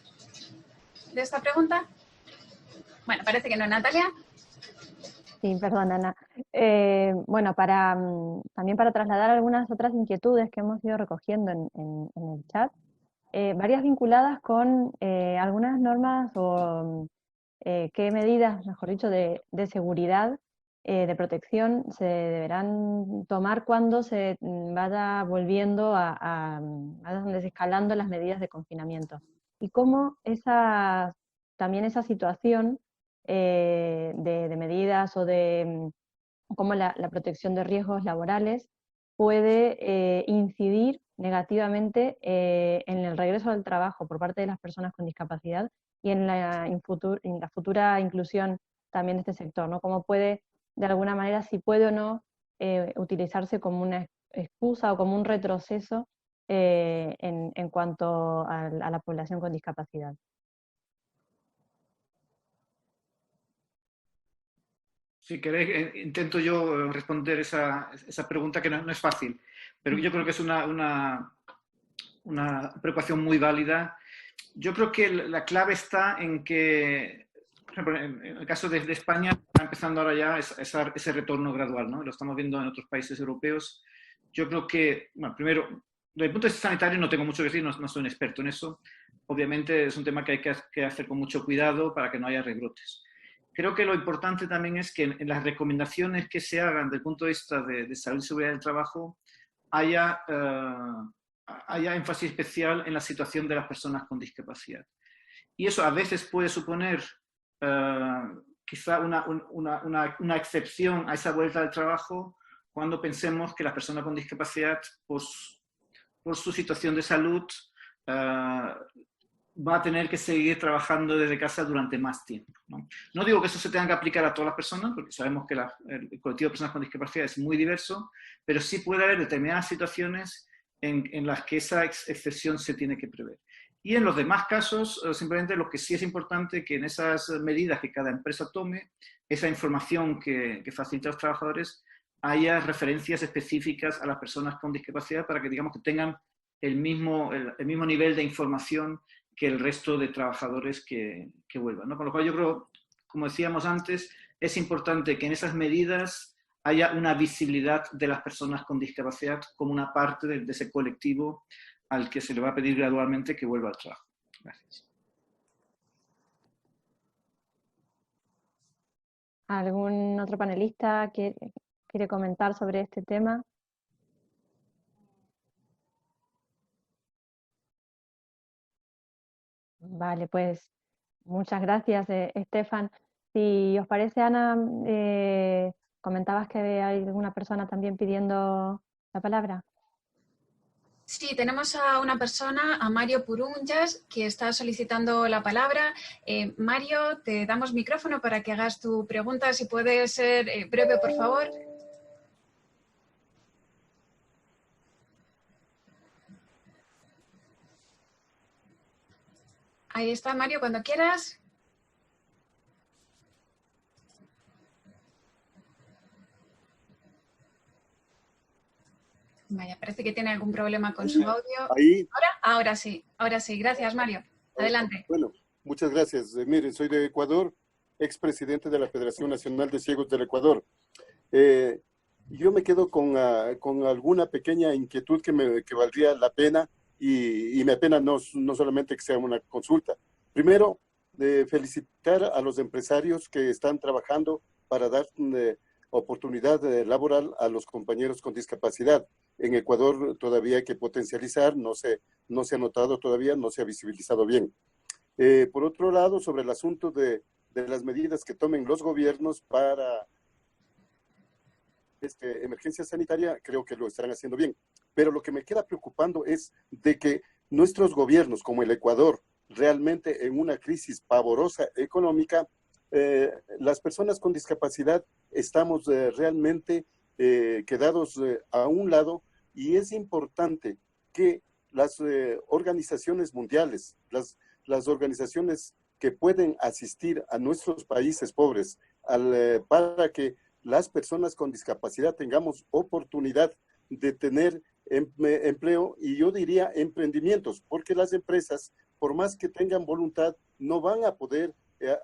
de esta pregunta? Bueno, parece que no, Natalia. Sí, perdón, Ana. Bueno, también para trasladar algunas otras inquietudes que hemos ido recogiendo en el chat, varias vinculadas con algunas normas o qué medidas, mejor dicho, de seguridad, de protección se deberán tomar cuando se vaya volviendo vayan desescalando las medidas de confinamiento. Y cómo también esa situación de medidas o de cómo la protección de riesgos laborales puede incidir negativamente en el regreso al trabajo por parte de las personas con discapacidad y en la futura inclusión también de este sector, ¿no? Cómo puede, de alguna manera, si puede o no utilizarse como una excusa o como un retroceso en cuanto a la población con discapacidad. Si queréis, intento yo responder esa pregunta que no es fácil, pero yo creo que es una preocupación muy válida. Yo creo que la clave está en que, por ejemplo, en el caso de España, está empezando ahora ya ese retorno gradual, ¿no? Lo estamos viendo en otros países europeos. Yo creo que, bueno, primero, desde el punto de vista sanitario no tengo mucho que decir, no soy un experto en eso. Obviamente es un tema que hay que hacer con mucho cuidado para que no haya rebrotes. Creo que lo importante también es que en las recomendaciones que se hagan desde el punto de vista de salud y seguridad del trabajo haya énfasis especial en la situación de las personas con discapacidad. Y eso a veces puede suponer quizá una excepción a esa vuelta al trabajo cuando pensemos que la persona con discapacidad, por su situación de salud, va a tener que seguir trabajando desde casa durante más tiempo, ¿no? No digo que eso se tenga que aplicar a todas las personas, porque sabemos que el colectivo de personas con discapacidad es muy diverso, pero sí puede haber determinadas situaciones en las que esa excepción se tiene que prever. Y en los demás casos, simplemente lo que sí es importante que en esas medidas que cada empresa tome, esa información que facilita a los trabajadores, haya referencias específicas a las personas con discapacidad para que, digamos, que tengan el mismo nivel de información que el resto de trabajadores que vuelvan, ¿no? Con lo cual yo creo, como decíamos antes, es importante que en esas medidas haya una visibilidad de las personas con discapacidad como una parte de ese colectivo al que se le va a pedir gradualmente que vuelva al trabajo. Gracias. ¿Algún otro panelista que quiere comentar sobre este tema? Vale, pues muchas gracias, Estefan. Si os parece, Ana, comentabas que hay alguna persona también pidiendo la palabra. Sí, tenemos a una persona, a Mario Purunjas, que está solicitando la palabra. Mario, te damos micrófono para que hagas tu pregunta. Si puedes ser breve, por favor. Ahí está, Mario, cuando quieras. Vaya, Parece que tiene algún problema con su audio. Ahí. Ahora sí. Gracias, Mario. Adelante. Bueno, muchas gracias. Miren, soy de Ecuador, expresidente de la Federación Nacional de Ciegos del Ecuador. Yo me quedo con alguna pequeña inquietud que valdría la pena, y me apena no solamente que sea una consulta. Primero, felicitar a los empresarios que están trabajando para dar oportunidad laboral a los compañeros con discapacidad. En Ecuador todavía hay que potencializar, no se ha notado todavía, no se ha visibilizado bien. Por otro lado, sobre el asunto de las medidas que tomen los gobiernos para emergencia sanitaria, creo que lo estarán haciendo bien. Pero lo que me queda preocupando es de que nuestros gobiernos, como el Ecuador, realmente en una crisis pavorosa económica, las personas con discapacidad estamos realmente quedados a un lado, y es importante que las organizaciones mundiales, las organizaciones que pueden asistir a nuestros países pobres para que las personas con discapacidad tengamos oportunidad de tener empleo, y yo diría emprendimientos, porque las empresas, por más que tengan voluntad, no van a poder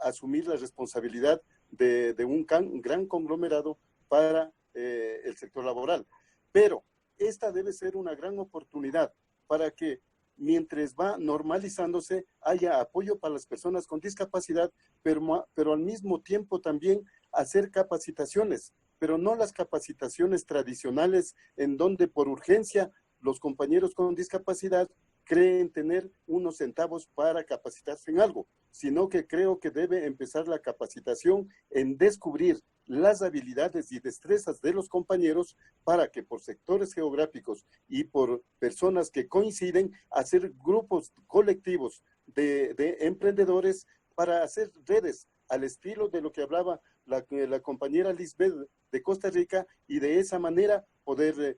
asumir la responsabilidad de un gran conglomerado para el sector laboral. Pero esta debe ser una gran oportunidad para que, mientras va normalizándose, haya apoyo para las personas con discapacidad, pero al mismo tiempo también hacer capacitaciones, pero no las capacitaciones tradicionales en donde por urgencia los compañeros con discapacidad creen tener unos centavos para capacitarse en algo, sino que creo que debe empezar la capacitación en descubrir las habilidades y destrezas de los compañeros para que por sectores geográficos y por personas que coinciden, hacer grupos colectivos de emprendedores para hacer redes al estilo de lo que hablaba la compañera Lisbeth de Costa Rica, y de esa manera poder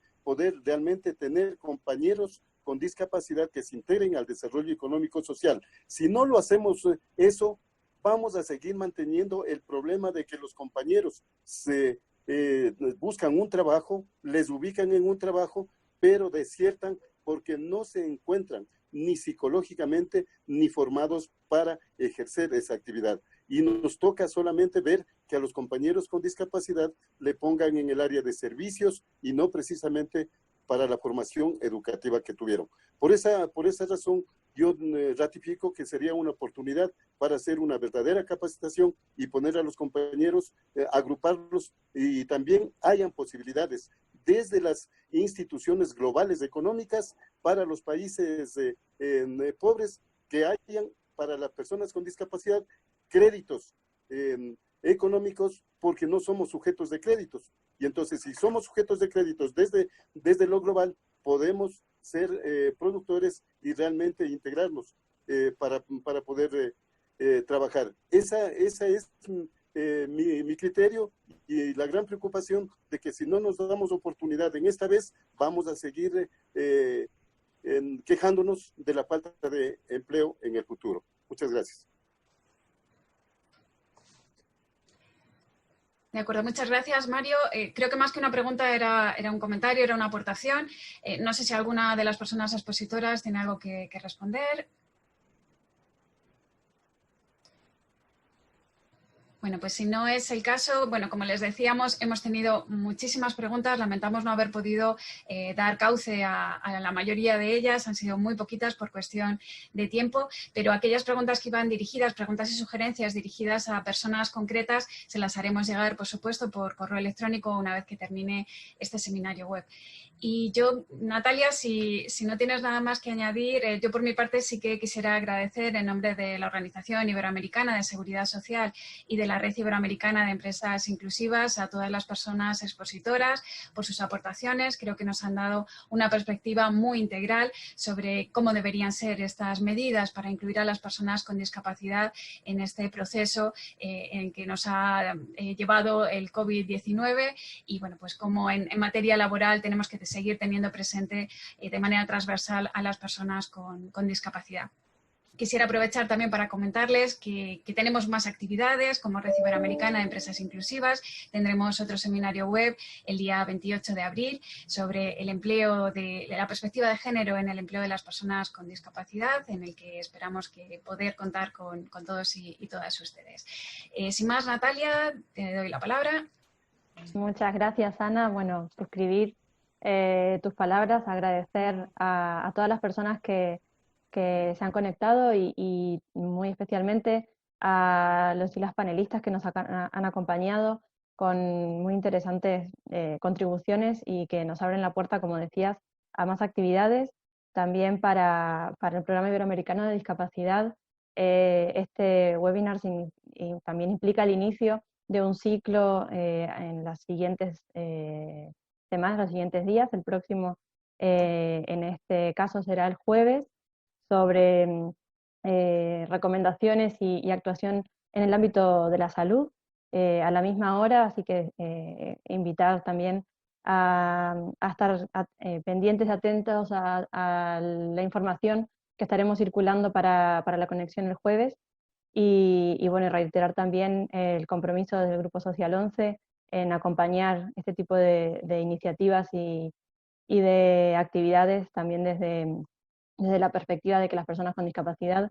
realmente tener compañeros con discapacidad que se integren al desarrollo económico social. Si no lo hacemos eso, vamos a seguir manteniendo el problema de que los compañeros buscan un trabajo, les ubican en un trabajo, pero desiertan porque no se encuentran ni psicológicamente ni formados para ejercer esa actividad. Y nos toca solamente ver que a los compañeros con discapacidad le pongan en el área de servicios y no precisamente para la formación educativa que tuvieron. Por esa razón, yo ratifico que sería una oportunidad para hacer una verdadera capacitación y poner a los compañeros, agruparlos, y también hayan posibilidades desde las instituciones globales económicas para los países pobres, que hayan para las personas con discapacidad créditos económicos, porque no somos sujetos de créditos. Y entonces, si somos sujetos de créditos desde lo global, podemos ser productores y realmente integrarnos para poder trabajar. Esa es mi criterio, y la gran preocupación de que si no nos damos oportunidad en esta vez, vamos a seguir quejándonos de la falta de empleo en el futuro. Muchas gracias. De acuerdo, muchas gracias, Mario. Creo que más que una pregunta era un comentario, era una aportación. No sé si alguna de las personas expositoras tiene algo que responder. Bueno, pues si no es el caso, bueno, como les decíamos, hemos tenido muchísimas preguntas, lamentamos no haber podido dar cauce a la mayoría de ellas, han sido muy poquitas por cuestión de tiempo, pero aquellas preguntas que iban dirigidas, preguntas y sugerencias dirigidas a personas concretas, se las haremos llegar, por supuesto, por correo electrónico una vez que termine este seminario web. Y yo, Natalia, si no tienes nada más que añadir, yo por mi parte sí que quisiera agradecer en nombre de la Organización Iberoamericana de Seguridad Social y de la Red Iberoamericana de Empresas Inclusivas a todas las personas expositoras por sus aportaciones. Creo que nos han dado una perspectiva muy integral sobre cómo deberían ser estas medidas para incluir a las personas con discapacidad en este proceso en que nos ha llevado el COVID-19 y, bueno, pues cómo en materia laboral tenemos que seguir teniendo presente de manera transversal a las personas con discapacidad. Quisiera aprovechar también para comentarles que tenemos más actividades como Red Iberoamericana de Empresas Inclusivas. Tendremos otro seminario web el día 28 de abril sobre el empleo de la perspectiva de género en el empleo de las personas con discapacidad, en el que esperamos que poder contar con todos y todas ustedes. Sin más, Natalia, te doy la palabra. Muchas gracias, Ana. Bueno, suscribir tus palabras, agradecer a todas las personas que se han conectado y muy especialmente a los y las panelistas que nos han acompañado con muy interesantes contribuciones y que nos abren la puerta, como decías, a más actividades. También para el Programa Iberoamericano de Discapacidad, este webinar también implica el inicio de un ciclo en las siguientes semanas, los siguientes días. El próximo, en este caso, será el jueves, sobre recomendaciones y actuación en el ámbito de la salud a la misma hora, así que invitar también a estar pendientes, atentos a la información que estaremos circulando para la conexión el jueves y bueno, reiterar también el compromiso del Grupo Social 11 en acompañar este tipo de iniciativas y de actividades también desde la perspectiva de que las personas con discapacidad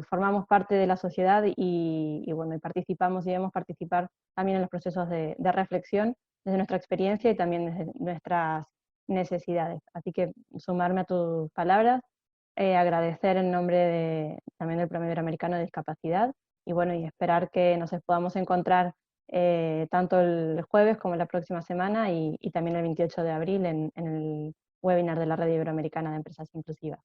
formamos parte de la sociedad y bueno, y participamos y debemos participar también en los procesos de reflexión desde nuestra experiencia y también desde nuestras necesidades. Así que sumarme a tus palabras, agradecer en nombre también del Programa Iberoamericano de Discapacidad y bueno, y esperar que nos podamos encontrar tanto el jueves como la próxima semana y también el 28 de abril en el webinar de la Red Iberoamericana de Empresas Inclusivas.